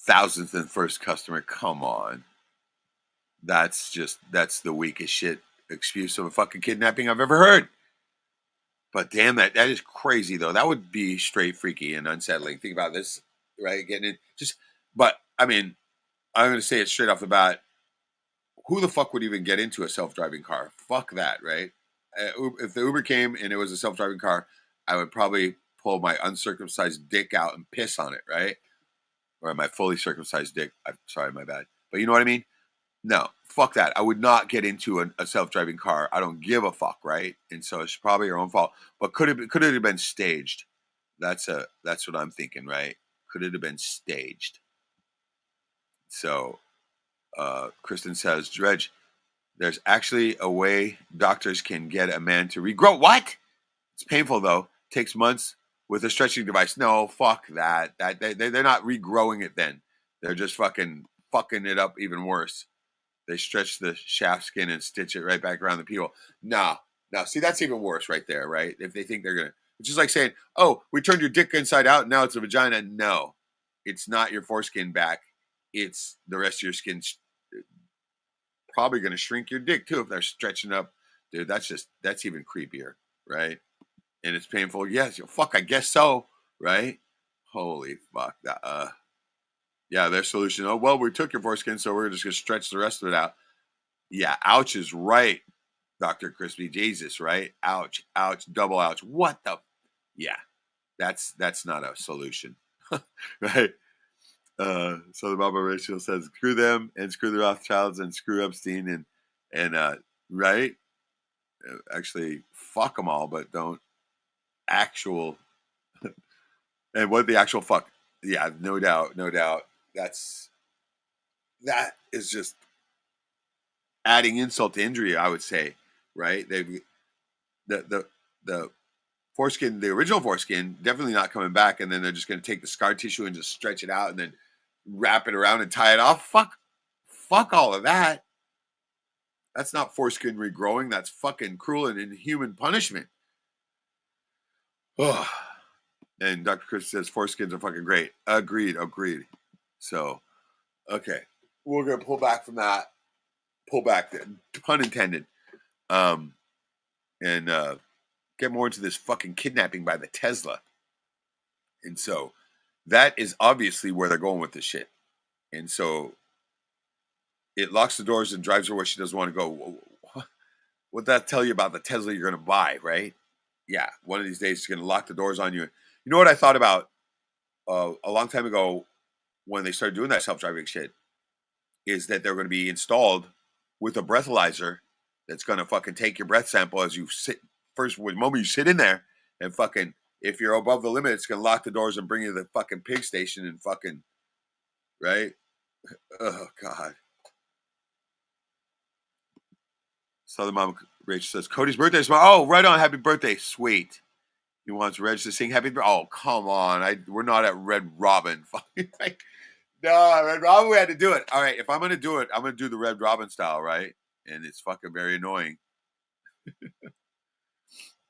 1,000th and first customer. Come on. That's the weakest shit excuse of a fucking kidnapping I've ever heard. But damn, that is crazy though. That would be straight freaky and unsettling. Think about this, right? Getting it but I mean, I'm gonna say it straight off the bat. Who the fuck would even get into a self-driving car? Fuck that, right? If the Uber came and it was a self-driving car, I would probably pull my uncircumcised dick out and piss on it, right? Or my fully circumcised dick. I'm sorry, my bad. But you know what I mean? No, fuck that. I would not get into a self-driving car. I don't give a fuck, right? And so it's probably your own fault. But could it have been staged? That's what I'm thinking, right? Could it have been staged? So Kristen says, Dredge, there's actually a way doctors can get a man to regrow. What? It's painful though. Takes months with a stretching device. No, fuck that. They're not regrowing it then. They're just fucking it up even worse. They stretch the shaft skin and stitch it right back around the pupil. No. See, that's even worse right there, right? If they think they're going to. It's just like saying, oh, we turned your dick inside out and now it's a vagina. No, it's not your foreskin back. It's the rest of your skin. Probably going to shrink your dick too if they're stretching up. Dude, that's even creepier, right? And it's painful. Yes, fuck, I guess so, right? Holy fuck. Yeah, their solution. Oh, well, we took your foreskin, so we're just going to stretch the rest of it out. Yeah, ouch is right, Dr. Crispy. Jesus, right? Ouch, double ouch. What the? Yeah, that's not a solution, right? So the Baba Rachel says, screw them and screw the Rothschilds and screw Epstein and right? Actually, fuck them all, but don't actual. And what the actual fuck? Yeah, no doubt. That is just adding insult to injury, I would say, right? They've the foreskin, the original foreskin, definitely not coming back, and then they're just going to take the scar tissue and just stretch it out and then wrap it around and tie it off. Fuck all of that. That's not foreskin regrowing. That's fucking cruel and inhuman punishment. Oh. And Dr. Chris says foreskins are fucking great. Agreed. So, okay, we're gonna pull back from that. Pull back, pun intended. And get more into this fucking kidnapping by the Tesla. And so that is obviously where they're going with this shit. And so it locks the doors and drives her where she doesn't want to go. What'd that tell you about the Tesla you're going to buy, right? Yeah, one of these days it's going to lock the doors on you. You know what I thought about a long time ago when they started doing that self-driving shit is that they're going to be installed with a breathalyzer that's going to fucking take your breath sample as you sit. First, the moment you sit in there and fucking, if you're above the limit, it's going to lock the doors and bring you to the fucking pig station and fucking, right? Oh, God. Southern Mom Rachel says, Cody's birthday is tomorrow. Oh, right on. Happy birthday. Sweet. He wants Reg to sing happy birthday. Oh, come on. We're not at Red Robin. Like, no, Red Robin, we had to do it. All right, if I'm going to do it, I'm going to do the Red Robin style, right? And it's fucking very annoying.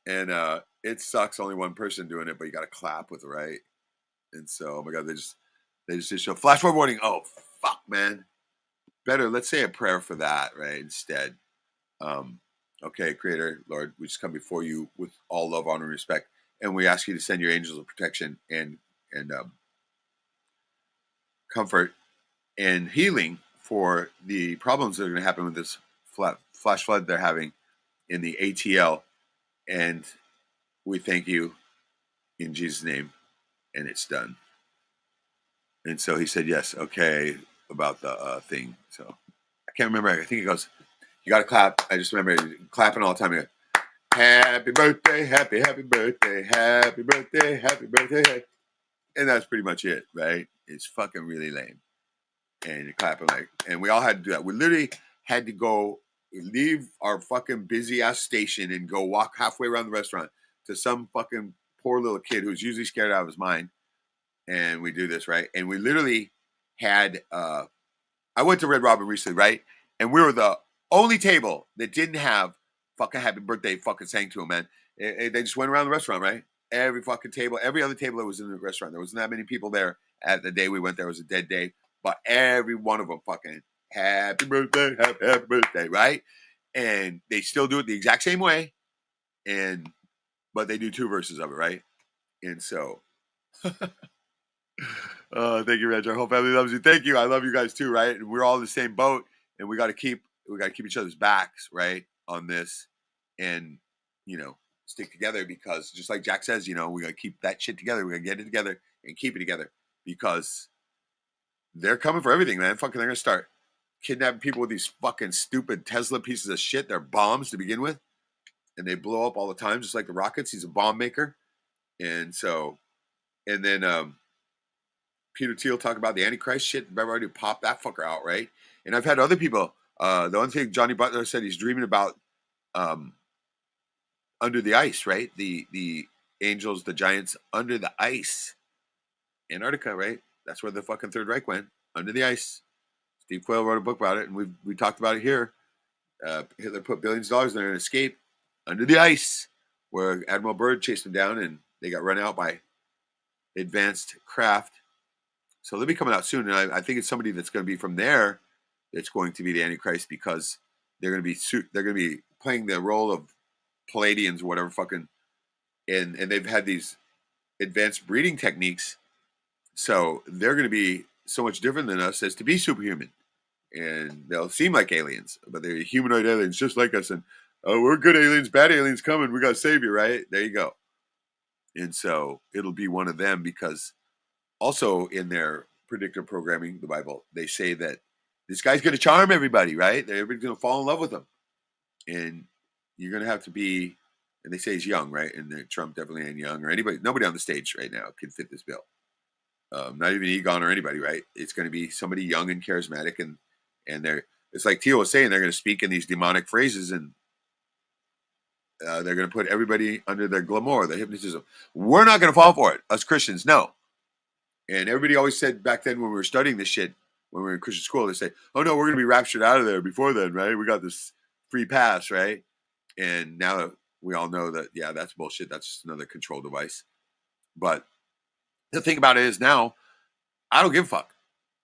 And it sucks only one person doing it, but you got to clap with it, right? And so, oh my God, they just show flash forward warning. Oh, fuck, man. Better, let's say a prayer for that, right? Instead. Okay, Creator, Lord, we just come before you with all love, honor, and respect. And we ask you to send your angels of protection and comfort and healing for the problems that are going to happen with this flash flood they're having in the ATL. And we thank you in Jesus' name. And it's done. And so he said, yes, okay, about the thing. So I can't remember. I think he goes, you got to clap. I just remember clapping all the time. Happy birthday, happy birthday, happy birthday, happy birthday. And that's pretty much it, right? It's fucking really lame. And you're clapping and we all had to do that. We literally had to go leave our fucking busy ass station and go walk halfway around the restaurant to some fucking poor little kid who's usually scared out of his mind. And we do this, right? And we literally had, I went to Red Robin recently, right? And we were the only table that didn't have fucking happy birthday fucking sang to him, man. They just went around the restaurant, right? Every fucking table, every other table that was in the restaurant. There wasn't that many people there at the day we went there. It was a dead day. But every one of them fucking happy birthday, happy birthday, right? And they still do it the exact same way. But they do 2 verses of it, right? And so... thank you, Reg. Our whole family loves you. Thank you. I love you guys too, right? And we're all in the same boat, and we got to keep each other's backs, right, on this, and stick together because just like Jack says, we got to keep that shit together. We got to get it together and keep it together because they're coming for everything, man. Fucking, they're gonna start kidnapping people with these fucking stupid Tesla pieces of shit. They're bombs to begin with, and they blow up all the time, just like the rockets. He's a bomb maker, and then. Peter Thiel talk about the Antichrist shit. Remember, I already popped that fucker out, right? And I've had other people. The one thing Johnny Butler said, he's dreaming about under the ice, right? The angels, the giants under the ice. Antarctica, right? That's where the fucking Third Reich went, under the ice. Steve Quayle wrote a book about it, and we talked about it here. Hitler put billions of dollars in there and escape under the ice, where Admiral Byrd chased them down, and they got run out by advanced craft. So they'll be coming out soon, and I think it's somebody that's going to be from there that's going to be the Antichrist because they're going to be playing the role of Palladians or whatever fucking, and they've had these advanced breeding techniques, so they're going to be so much different than us as to be superhuman, and they'll seem like aliens, but they're humanoid aliens just like us, and we're good aliens, bad aliens coming, we got to save you, right? There you go. And so it'll be one of them because. Also, in their predictive programming, the Bible, they say that this guy's going to charm everybody, right? Everybody's going to fall in love with him. And you're going to have to be, and they say he's young, right? And Trump definitely ain't young or nobody on the stage right now can fit this bill. Not even Egon or anybody, right? It's going to be somebody young and charismatic. And it's like Teal was saying, they're going to speak in these demonic phrases and they're going to put everybody under their glamour, the hypnotism. We're not going to fall for it. Us Christians, no. And everybody always said back then when we were studying this shit, when we were in Christian school, they say, oh no, we're going to be raptured out of there before then, right? We got this free pass, right? And now we all know that, yeah, that's bullshit. That's just another control device. But the thing about it is now, I don't give a fuck.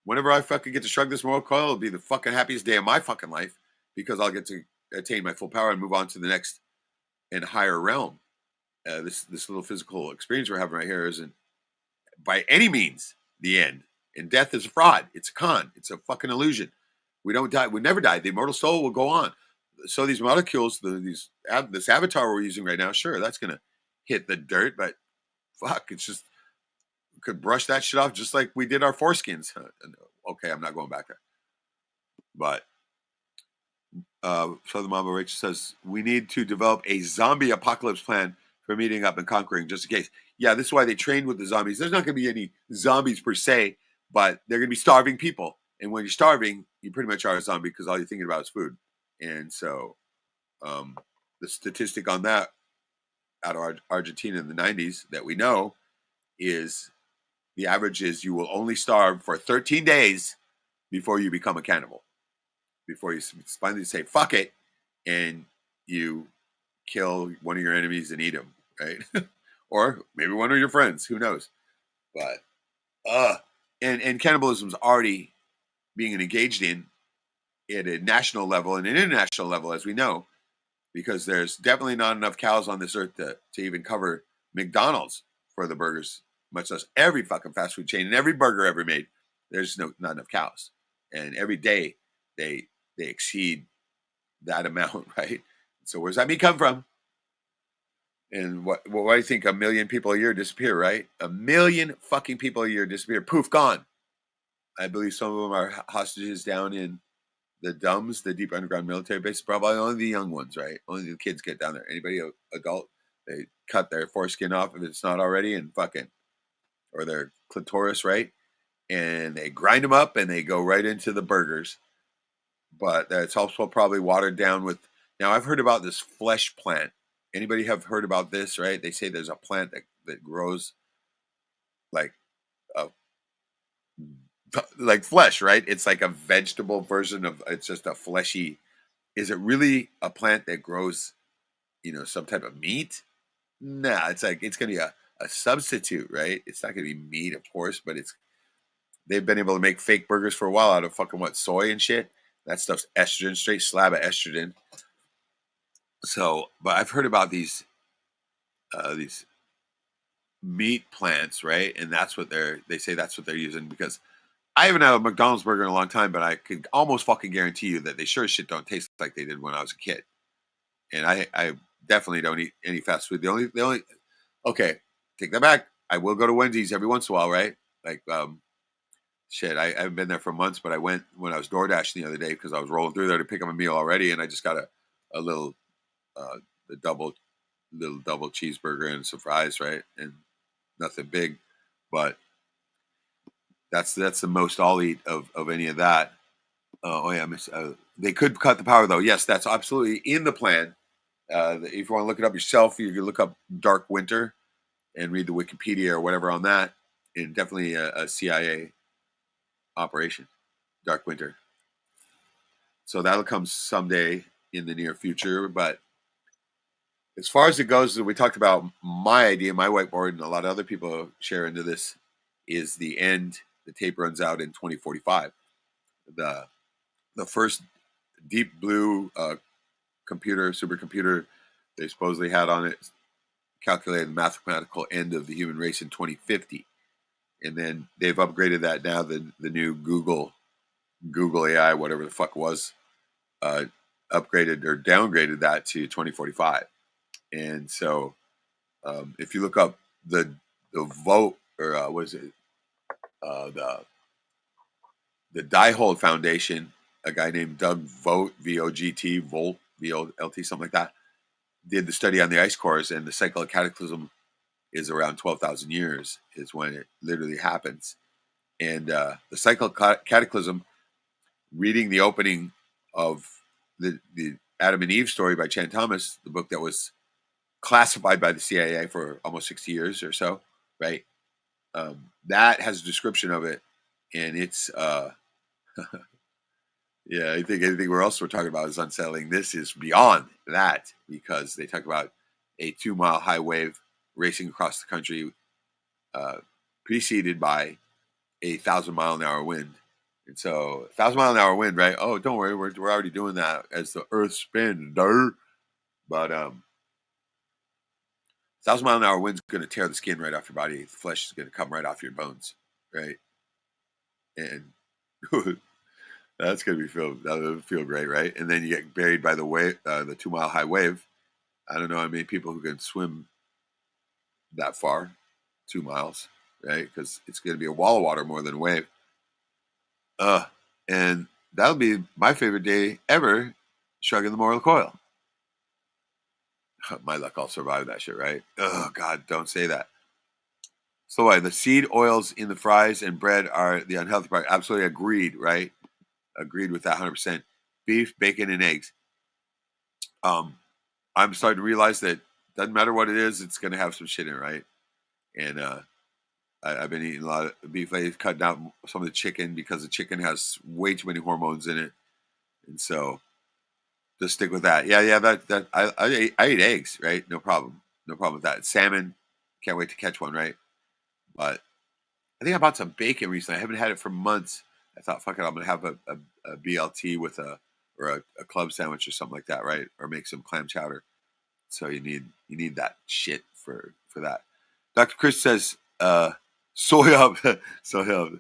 Whenever I fucking get to shrug this moral coil, it'll be the fucking happiest day of my fucking life because I'll get to attain my full power and move on to the next and higher realm. This little physical experience we're having right here isn't by any means the end. And death is a fraud. It's a con. It's a fucking illusion. We don't die. We never die. The immortal soul will go on. So these molecules, this avatar we're using right now, sure, that's going to hit the dirt, but fuck, it's just, we could brush that shit off just like we did our foreskins. Okay, I'm not going back there. But, Southern Mama Rachel says, we need to develop a zombie apocalypse plan for meeting up and conquering just in case. Yeah, this is why they train with the zombies. There's not going to be any zombies per se, but they're going to be starving people. And when you're starving, you pretty much are a zombie because all you're thinking about is food. And so The statistic on that out of Argentina in the 90s that we know is the average is you will only starve for 13 days before you become a cannibal. Before you finally say, fuck it, and you kill one of your enemies and eat him, right? Or maybe one of your friends, who knows? But, and cannibalism is already being engaged in at a national level and an international level, as we know, because there's definitely not enough cows on this earth to even cover McDonald's for the burgers, much less every fucking fast food chain and every burger ever made. There's not enough cows. And every day they exceed that amount, right? So where's that meat come from? And what do you think? 1 million people a year disappear, right? 1 million fucking people a year disappear. Poof, gone. I believe some of them are hostages down in the DUMBs, the deep underground military base. Probably only the young ones, right? Only the kids get down there. Anybody adult, they cut their foreskin off if it's not already, and fucking, or their clitoris, right? And they grind them up and they go right into the burgers. But it's also probably watered down with. Now I've heard about this flesh plant. Anybody have heard about this, right? They say there's a plant that grows like flesh, right? It's like a vegetable version of, it's just a fleshy. Is it really a plant that grows, some type of meat? Nah, it's like, it's going to be a substitute, right? It's not going to be meat, of course, but they've been able to make fake burgers for a while out of fucking soy and shit. That stuff's estrogen, straight slab of estrogen. So, but I've heard about these meat plants, right? And that's what they say that's what they're using, because I haven't had a McDonald's burger in a long time, but I could almost fucking guarantee you that they sure as shit don't taste like they did when I was a kid. And I definitely don't eat any fast food. The only okay, take that back. I will go to Wendy's every once in a while, right? Like shit, I haven't been there for months, but I went when I was door dashing the other day because I was rolling through there to pick up a meal already, and I just got a little double cheeseburger and some fries, right? And nothing big, but that's the most I'll eat of any of that. They could cut the power though. Yes, that's absolutely in the plan. If you want to look it up yourself, you can look up Dark Winter and read the Wikipedia or whatever on that. And definitely a CIA operation, Dark Winter. So that'll come someday in the near future. But as far as it goes, we talked about my idea, my whiteboard, and a lot of other people share into this, is the end. The tape runs out in 2045. The first deep blue supercomputer they supposedly had on it calculated the mathematical end of the human race in 2050. And then they've upgraded that now. The new Google AI, whatever the fuck was, upgraded or downgraded that to 2045. And so if you look up the vote, or what is it? The Diehold Foundation, a guy named Doug Vogt, V-O-G-T, Volt, V-O-L-T, something like that, did the study on the ice cores, and the cycle of cataclysm is around 12,000 years is when it literally happens. And the cycle of cataclysm, reading the opening of the Adam and Eve story by Chan Thomas, the book that was classified by the CIA for almost 60 years or so, right? That has a description of it, and it's yeah, I think anything else we're talking about is unsettling. This is beyond that, because they talk about a 2-mile high wave racing across the country, preceded by a 1,000-mile-an-hour wind. And so 1,000-mile-an-hour wind, right? Oh, don't worry, we're already doing that as the Earth spins. But 1,000-mile-an-hour wind's going to tear the skin right off your body. The flesh is going to come right off your bones, right? And that's going to that'll feel great, right? And then you get buried by the wave, the 2-mile high wave. I don't know how many people who can swim that far, 2 miles, right? Because it's going to be a wall of water more than a wave. And that'll be my favorite day ever, shrugging the moral coil. My luck, I'll survive that shit, right? Oh, God, don't say that. So why? The seed oils in the fries and bread are the unhealthy part. Absolutely agreed, right? Agreed with that 100%. Beef, bacon, and eggs. I'm starting to realize that doesn't matter what it is, it's going to have some shit in it, right? And I've been eating a lot of beef lately, cutting out some of the chicken because the chicken has way too many hormones in it, and so just stick with that. Yeah. That I eat eggs, right? No problem with that. Salmon, can't wait to catch one, right? But I think I bought some bacon recently. I haven't had it for months. I thought, fuck it, I'm gonna have a BLT with a club sandwich or something like that, right? Or make some clam chowder. So you need that shit for that. Dr. Chris says, soy up, soy up.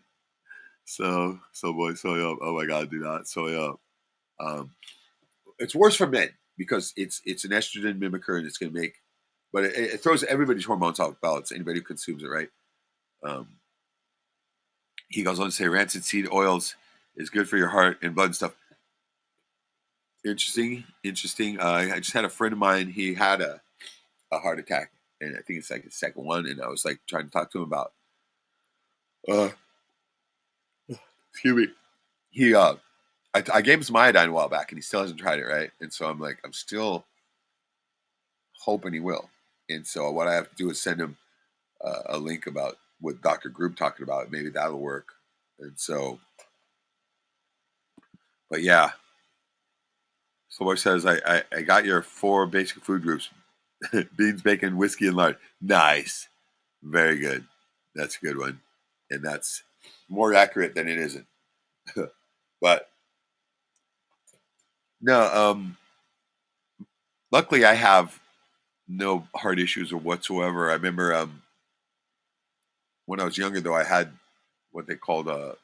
So boy, soy up. Oh my God, do not soy up. It's worse for men because it's an estrogen mimicker and it's going to make, but it throws everybody's hormones off balance. Anybody who consumes it, right? He goes on to say rancid seed oils is good for your heart and blood and stuff. Interesting. I just had a friend of mine. He had a heart attack, and I think it's like his second one. And I was like trying to talk to him about, excuse me. He I gave him some iodine a while back, and he still hasn't tried it, right? And so I'm like, I'm still hoping he will. And so what I have to do is send him a link about what Dr. Group talking about. Maybe that'll work. And so, but yeah. So what says, I got your 4 basic food groups: beans, bacon, whiskey, and lard. Nice, very good. That's a good one, and that's more accurate than it isn't. But no, luckily I have no heart issues or whatsoever. I remember when I was younger, though, I had what they called a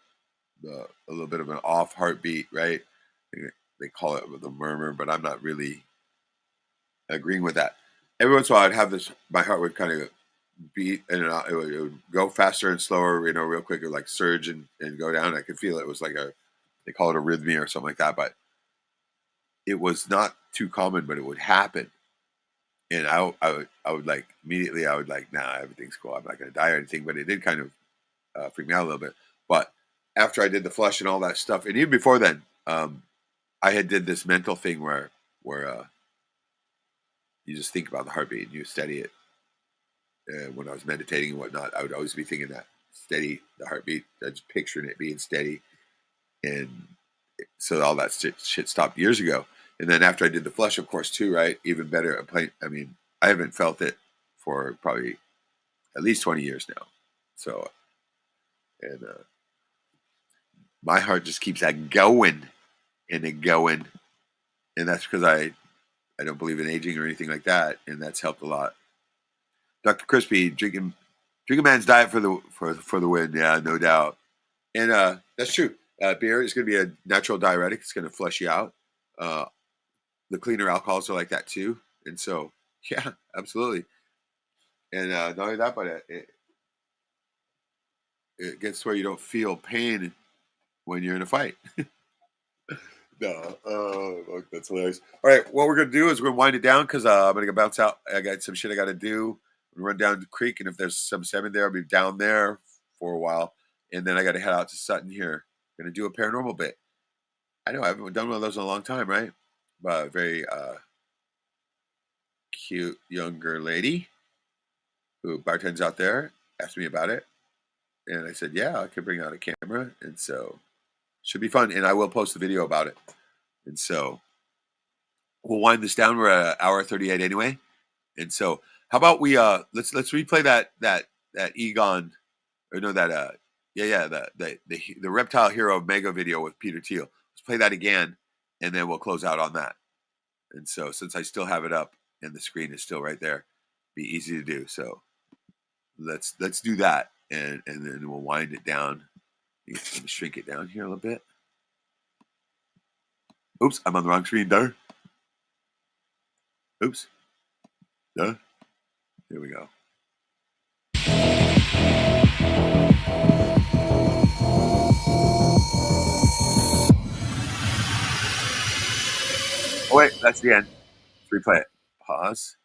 little bit of an off heartbeat, right? They call it the murmur, but I'm not really agreeing with that. Every once in a while, I'd have this, my heart would kind of beat, and it would go faster and slower, real quick, or like surge and go down. I could feel it. It was like they call it arrhythmia or something like that, but it was not too common, but it would happen. And I would like, immediately, I would like, nah, everything's cool. I'm not going to die or anything, but it did kind of freak me out a little bit. But after I did the flush and all that stuff, and even before then, I had did this mental thing where you just think about the heartbeat and you steady it. When I was meditating and whatnot, I would always be thinking that, steady the heartbeat, just picturing it being steady. And so all that shit stopped years ago. And then after I did the flush, of course, too, right? Even better. I mean, I haven't felt it for probably at least 20 years now. So, and my heart just keeps going and going. And that's because I don't believe in aging or anything like that. And that's helped a lot. Dr. Crispy, drinking man's diet for the win. Yeah, no doubt. And that's true. Beer is going to be a natural diuretic. It's going to flush you out. The cleaner alcohols are like that too. And so, yeah, absolutely. And not only that, but it gets where you don't feel pain when you're in a fight. No, that's hilarious. All right, what we're going to do is we're going to wind it down because I'm going to bounce out. I got some shit I got to do. I'm going to run down the creek, and if there's some salmon there, I'll be down there for a while. And then I got to head out to Sutton here. Going to do a paranormal bit. I know I haven't done one of those in a long time, right? But a very cute younger lady who bartends out there asked me about it. And I said, yeah, I could bring out a camera. And so should be fun. And I will post the video about it. And so we'll wind this down. We're at 1:38 anyway. And so how about we let's replay that Egon, or no, that the Reptile Hero Mega video with Peter Thiel. Let's play that again, and then we'll close out on that. And so since I still have it up and the screen is still right there, be easy to do. So let's do that, and then we'll wind it down. Let me shrink it down here a little bit. Oops, I'm on the wrong screen there. Oops. There. Here we go. Oh wait, that's the end. Let's replay it. Pause.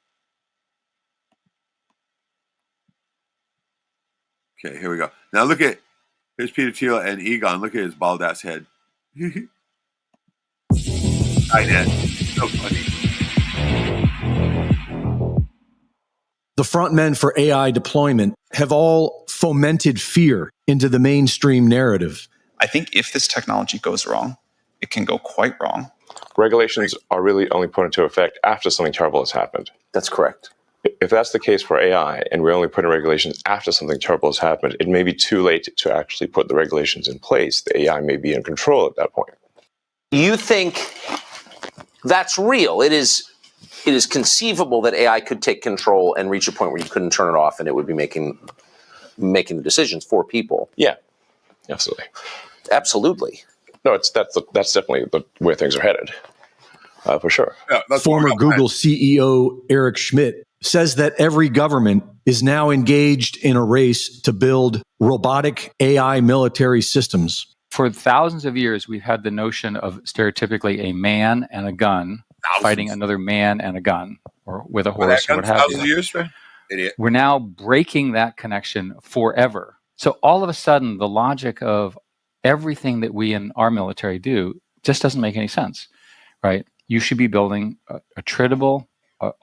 Okay, here we go. Now look at, here's Peter Thiel and Egon. Look at his bald ass head. I did. So funny. The front men for AI deployment have all fomented fear into the mainstream narrative. I think if this technology goes wrong, it can go quite wrong. Regulations are really only put into effect after something terrible has happened. That's correct. If that's the case for AI, and we're only putting regulations after something terrible has happened, it may be too late to actually put the regulations in place. The AI may be in control at that point. You think that's real? It is conceivable that AI could take control and reach a point where you couldn't turn it off, and it would be making the decisions for people. Yeah, absolutely. Absolutely. No, that's definitely where things are headed, for sure. Yeah, Former Google CEO Eric Schmidt says that every government is now engaged in a race to build robotic AI military systems. For thousands of years, we've had the notion of stereotypically a man and a gun fighting another man and a gun, or with a horse, or what have you. Years, man? Idiot. We're now breaking that connection forever. So all of a sudden, the logic of everything that we in our military do just doesn't make any sense, right? You should be building attritable,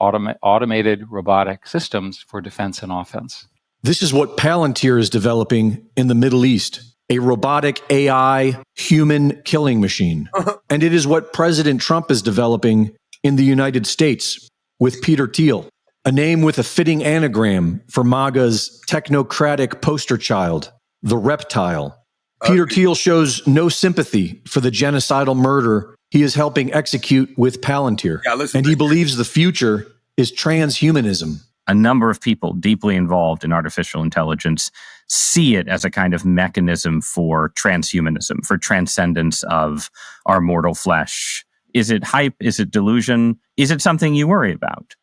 automated robotic systems for defense and offense. This is what Palantir is developing in the Middle East, a robotic AI human killing machine. And it is what President Trump is developing in the United States with Peter Thiel, a name with a fitting anagram for MAGA's technocratic poster child, the reptile. Peter Thiel shows no sympathy for the genocidal murder he is helping execute with Palantir. And he believes the future is transhumanism. A number of people deeply involved in artificial intelligence see it as a kind of mechanism for transhumanism, for transcendence of our mortal flesh. Is it hype? Is it delusion? Is it something you worry about?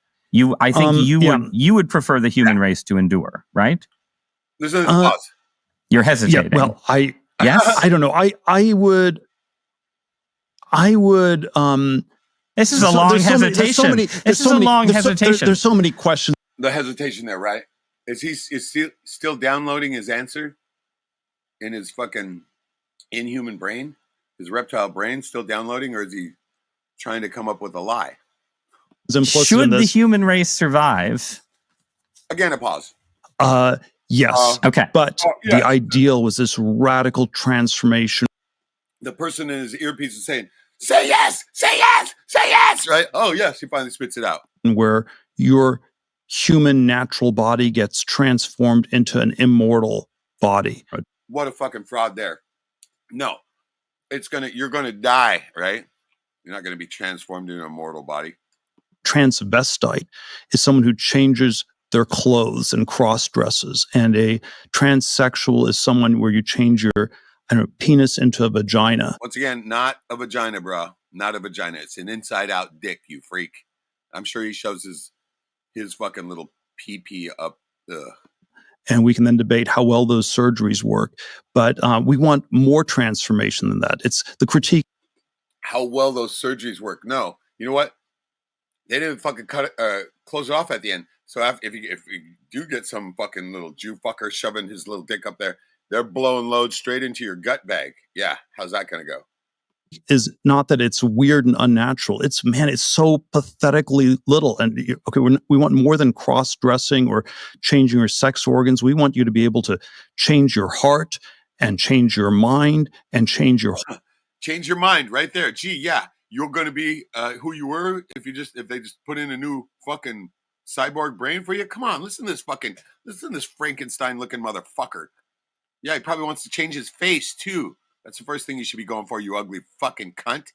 I think you would prefer the human race to endure, right? There's a pause. You're hesitating. Yeah, well, yes, I don't know. I would. This is a long hesitation. This is a long hesitation. There's so many questions. The hesitation there, right? Is he still downloading his answer in his fucking inhuman brain, his reptile brain, still downloading, or is he trying to come up with a lie? Should the human race survive? Again, a pause. Yes. Okay. But the ideal was this radical transformation. The person in his earpiece is saying, "Say yes, say yes, say yes," right? Oh, yes, he finally spits it out. Where your human natural body gets transformed into an immortal body. What a fucking fraud there. No, you're gonna die, right? You're not gonna be transformed into a mortal body. Transvestite is someone who changes their clothes and cross dresses, and a transsexual is someone where you change your penis into a vagina. Once again, not a vagina, bro. Not a vagina. It's an inside-out dick, you freak. I'm sure he shows his fucking little pee-pee up. And we can then debate how well those surgeries work. But we want more transformation than that. It's the critique. How well those surgeries work. No. You know what? They didn't fucking close it off at the end. So if you do get some fucking little Jew fucker shoving his little dick up there, they're blowing loads straight into your gut bag. Yeah. How's that going to go? Is not that it's weird and unnatural. It's so pathetically little. And okay, we want more than cross-dressing or changing your sex organs. We want you to be able to change your heart and change your mind and change your mind right there. Gee, yeah, you're going to be who you were if they just put in a new fucking cyborg brain for you. Come on, listen to this Frankenstein looking motherfucker. Yeah, he probably wants to change his face too. That's the first thing you should be going for, you ugly fucking cunt.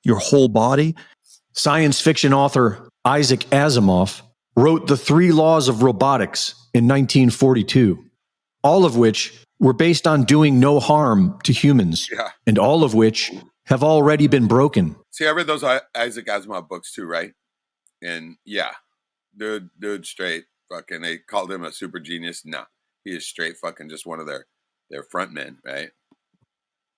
Your whole body. Science fiction author Isaac Asimov wrote The 3 Laws of Robotics in 1942, all of which were based on doing no harm to humans, and all of which have already been broken. See, I read those Isaac Asimov books too, right? And yeah, dude straight fucking, they called him a super genius. No, he is straight fucking just one of their front men, right?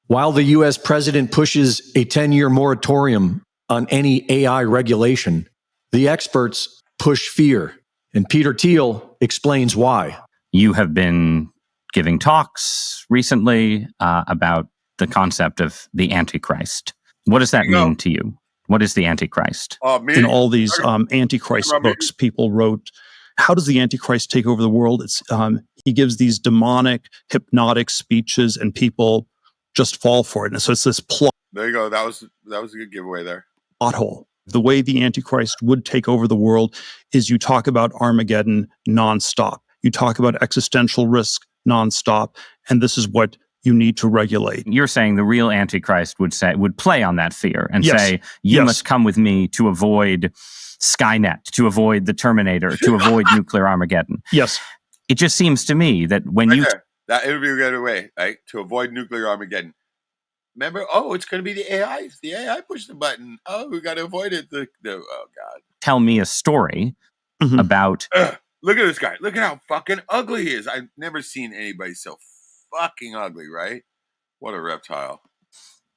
While the U.S. president pushes a 10-year moratorium on any AI regulation, the experts push fear. And Peter Thiel explains why. You have been giving talks recently about the concept of the Antichrist. What does that mean to you? What is the Antichrist? In all these Antichrist books, people wrote, how does the Antichrist take over the world? It's he gives these demonic, hypnotic speeches, and people just fall for it. And so it's this plot. There you go. That was a good giveaway there. Hole. The way the Antichrist would take over the world is you talk about Armageddon nonstop. You talk about existential risk nonstop, and this is what you need to regulate. You're saying the real Antichrist would play on that fear and say, you Yes. must come with me to avoid Skynet, to avoid the Terminator, to avoid nuclear Armageddon. Yes. It just seems to me that when Right you... there. That interview got away, right? To avoid nuclear Armageddon. Remember, it's going to be the AI. The AI pushed the button. Oh, we got to avoid it. Oh, God. Tell me a story about... Look at this guy. Look at how fucking ugly he is. I've never seen anybody so fucking ugly, right? What a reptile.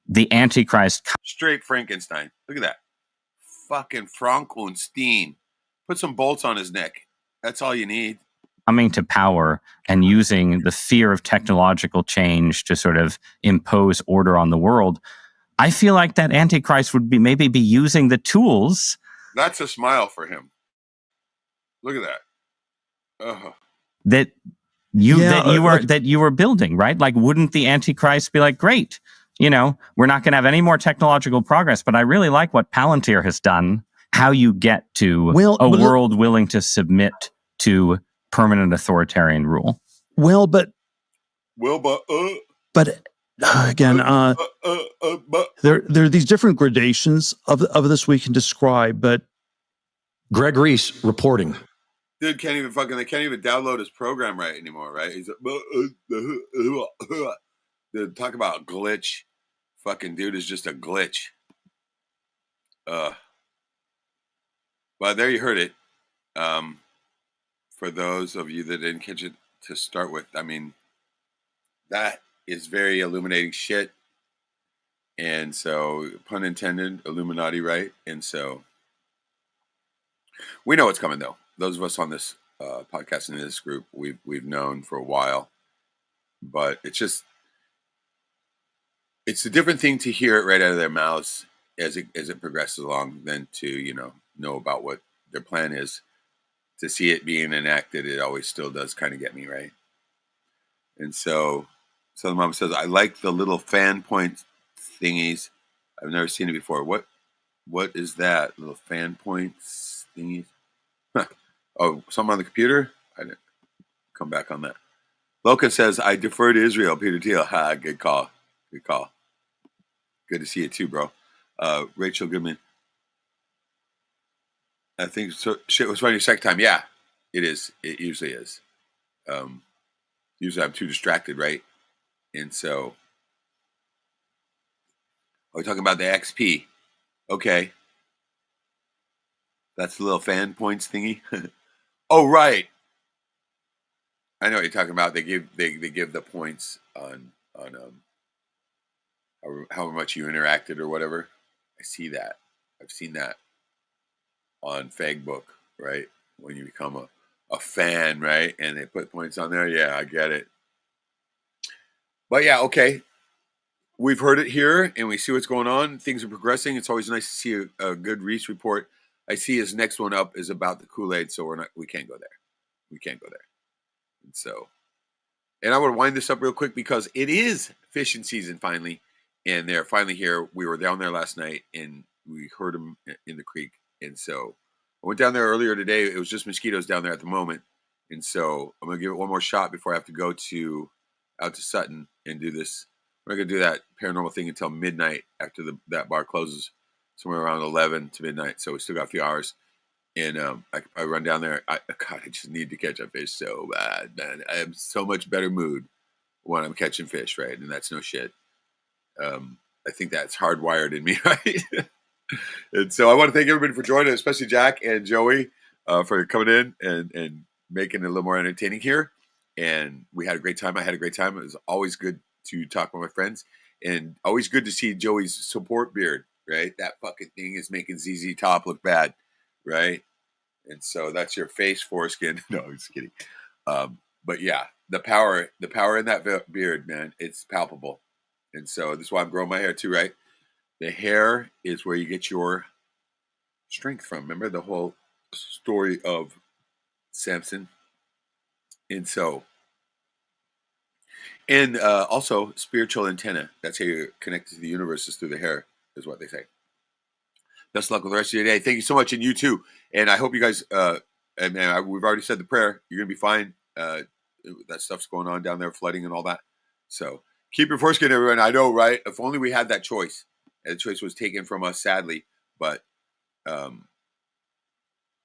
The Antichrist... Straight Frankenstein. Look at that. Fucking FREAKIN'STEIN. Put some bolts on his neck. That's all you need. Coming to power and using the fear of technological change to sort of impose order on the world, I feel like that Antichrist would maybe be using the tools. That's a smile for him. Look at that. That you were building, right? Like, wouldn't the Antichrist be like, great, we're not going to have any more technological progress, but I really like what Palantir has done. How you get to a world willing to submit to permanent authoritarian rule. But again, there are these different gradations of this we can describe. But Greg Reese reporting. Dude they can't even download his program right anymore, right? He's dude, talk about a glitch. Fucking dude is just a glitch. Well, there you heard it. For those of you that didn't catch it to start with, I mean, that is very illuminating shit. And so, pun intended, Illuminati, right? And so, we know what's coming, though. Those of us on this podcast and in this group, we've known for a while. But it's a different thing to hear it right out of their mouths as it progresses along than to, know about what their plan is. To see it being enacted, it always still does kind of get me, right? And so the mom says, I like the little fan point thingies. I've never seen it before. What is that? Little fan points thingies? Oh, something on the computer? I didn't come back on that. Loca says, I defer to Israel, Peter Thiel. Ha, good call. Good call. Good to see you too, bro. Rachel Goodman. I think shit was funny your second time. Yeah, it is. It usually is. Usually I'm too distracted, right? And so, we're talking about the XP. Okay. That's the little fan points thingy. Oh, right. I know what you're talking about. They give the points on however much you interacted or whatever. I see that. I've seen that on Fagbook, right? When you become a fan, right? And they put points on there. Yeah, I get it. But yeah, okay. We've heard it here and we see what's going on. Things are progressing. It's always nice to see a good Reese report. I see his next one up is about the Kool-Aid, so we can't go there. We can't go there. And so, and I want to wind this up real quick because it is fishing season finally, and they're finally here. We were down there last night and we heard them in the creek. And so I went down there earlier today. It was just mosquitoes down there at the moment. And so I'm going to give it one more shot before I have to go out to Sutton and do this. We're going to do that paranormal thing until midnight after that bar closes, somewhere around 11 to midnight. So we still got a few hours. And I run down there. I just need to catch a fish so bad, man. I have so much better mood when I'm catching fish, right? And that's no shit. I think that's hardwired in me, right? And so I want to thank everybody for joining, especially Jack and Joey for coming in and making it a little more entertaining here. And we had a great time. I had a great time. It was always good to talk with my friends and always good to see Joey's support beard, right? That fucking thing is making ZZ Top look bad, right? And so that's your face foreskin. No, I'm just kidding. But yeah, the power in that beard, man, it's palpable. And so this is why I'm growing my hair too, right? The hair is where you get your strength from. Remember the whole story of Samson? And so, and also spiritual antenna. That's how you're connected to the universe, is through the hair, is what they say. Best of luck with the rest of your day. Thank you so much, and you too. And I hope you guys, we've already said the prayer. You're going to be fine. That stuff's going on down there, flooding and all that. So keep your foreskin, everyone. I know, right? If only we had that choice. And the choice was taken from us, sadly. But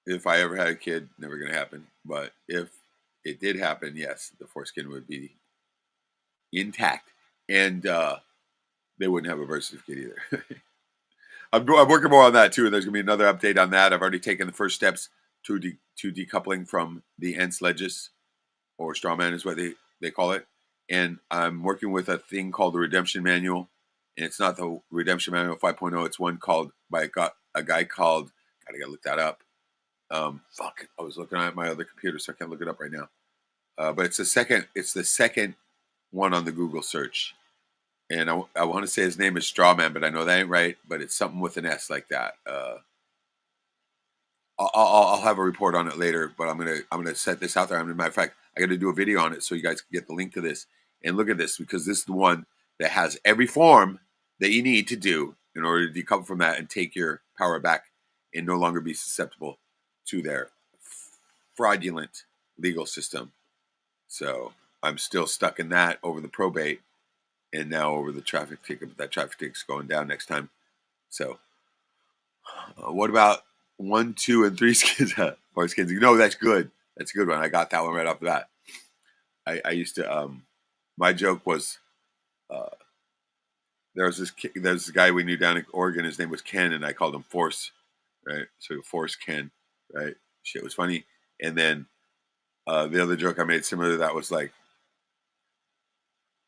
if I ever had a kid, never going to happen. But if it did happen, yes, the foreskin would be intact. And they wouldn't have a birth certificate either. I'm working more on that too. There's going to be another update on that. I've already taken the first steps to decoupling from the ants ledges, or straw man is what they call it. And I'm working with a thing called the Redemption Manual. And it's not the Redemption Manual 5.0. It's one called by a guy called, gotta look that up. I was looking at my other computer, so I can't look it up right now. But it's the second one on the Google search. And I want to say his name is Strawman, but I know that ain't right. But it's something with an S like that. I'll have a report on it later. But I'm gonna set this out there. As a matter of fact, I got to do a video on it so you guys can get the link to this and look at this, because this is the one that has every form that you need to do in order to decouple from that and take your power back and no longer be susceptible to their fraudulent legal system. So I'm still stuck in that over the probate. And now over the traffic ticket, but that traffic ticket's going down next time. So, what about 1, 2, and 3 skins? Skins. That's good. That's a good one. I got that one right off the bat. I used to. My joke was, there's this guy we knew down in Oregon. His name was Ken, and I called him Force, right? So Force Ken, right? Shit was funny. And then the other joke I made similar to that was like,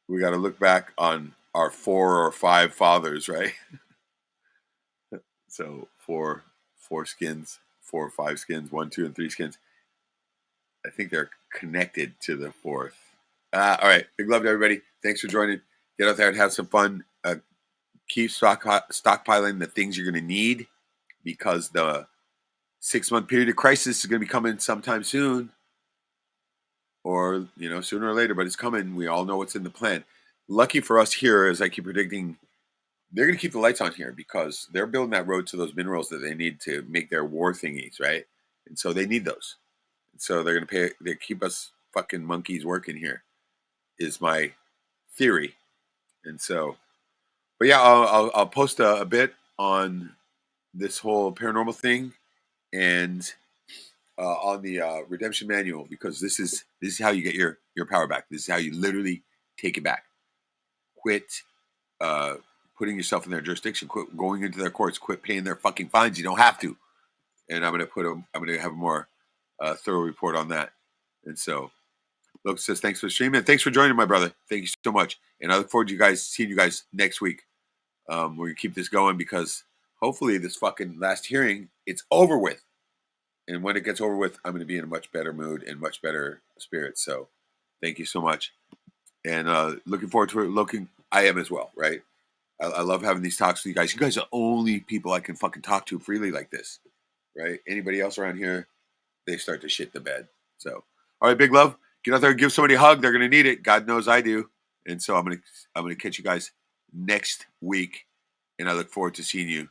we got to look back on our 4 or 5 fathers, right? So 4 skins, 4 or 5 skins, 1, 2, and 3 skins. I think they're connected to the 4th. All right. Big love to everybody. Thanks for joining. Get out there and have some fun. Keep stockpiling the things you're going to need, because the 6-month period of crisis is going to be coming sometime soon. Or, sooner or later, but it's coming. We all know what's in the plan. Lucky for us here, as I keep predicting, they're going to keep the lights on here because they're building that road to those minerals that they need to make their war thingies, right? And so they need those. And so they're going to they keep us fucking monkeys working here, is my theory. And so, but yeah, I'll post a bit on this whole paranormal thing and on the Redemption Manual, because this is how you get your power back. This is how you literally take it back. Quit putting yourself in their jurisdiction. Quit going into their courts. Quit paying their fucking fines. You don't have to. And I'm gonna have a more thorough report on that. And so, Look says thanks for streaming. Thanks for joining, my brother. Thank you so much. And I look forward to seeing you guys next week. We're gonna keep this going because hopefully this fucking last hearing, it's over with. And when it gets over with, I'm going to be in a much better mood and much better spirit. So thank you so much. And looking forward to it. I am as well, right? I love having these talks with you guys. You guys are the only people I can fucking talk to freely like this, right? Anybody else around here, they start to shit the bed. So, all right, big love. Get out there and give somebody a hug. They're going to need it. God knows I do. And so I'm going to catch you guys next week. And I look forward to seeing you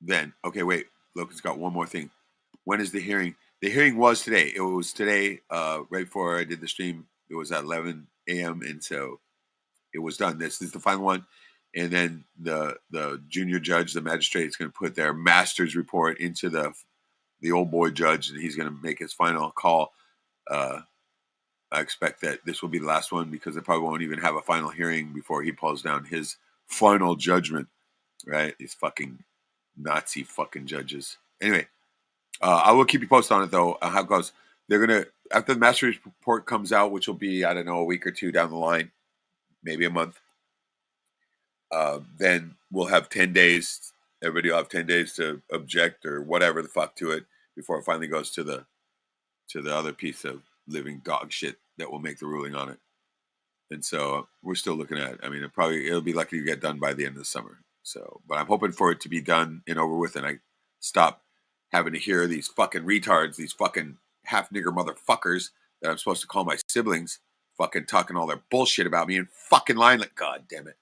then. Okay, wait. Logan's got one more thing. When is the hearing? The hearing was today. It was today, right before I did the stream. It was at 11 a.m. And so it was done. This is the final one. And then the junior judge, the magistrate, is going to put their master's report into the old boy judge, and he's going to make his final call. I expect that this will be the last one because they probably won't even have a final hearing before he pulls down his final judgment, right? These fucking Nazi fucking judges. Anyway, I will keep you posted on it though, how it goes. They're going to, after the master's report comes out, which will be, I don't know, a week or two down the line, maybe a month, then we'll have 10 days. Everybody will have 10 days to object or whatever the fuck to it before it finally goes to the other piece of living dog shit that will make the ruling on it. And so we're still looking at, I mean, it'll be lucky to get done by the end of the summer. So, but I'm hoping for it to be done and over with, and I stop having to hear these fucking retards, these fucking half nigger motherfuckers that I'm supposed to call my siblings, fucking talking all their bullshit about me and fucking lying. Like, God damn it.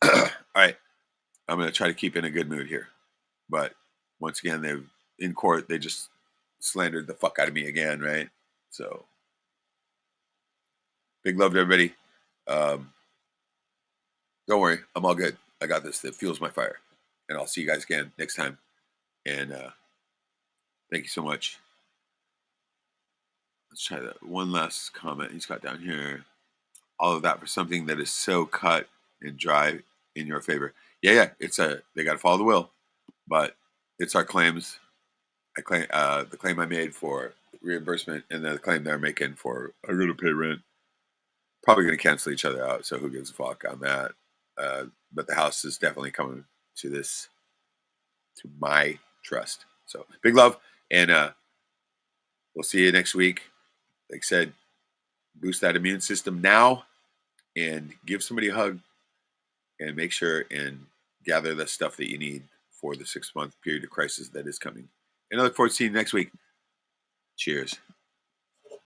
All right. I'm going to try to keep in a good mood here. But once again, in court, they just slandered the fuck out of me again, right? So, big love to everybody. Don't worry, I'm all good. I got this. It fuels my fire. And I'll see you guys again next time. And thank you so much. Let's try that one last comment he's got down here. All of that for something that is so cut and dry in your favor. Yeah. They got to follow the will, but it's our claims. I claim the claim I made for reimbursement, and then the claim they're making for I'm going to pay rent. Probably going to cancel each other out. So who gives a fuck on that? But the house is definitely coming to my trust. So big love, and we'll see you next week. Like I said, boost that immune system now, and give somebody a hug, and make sure and gather the stuff that you need for the 6-month period of crisis that is coming. And I look forward to seeing you next week. Cheers.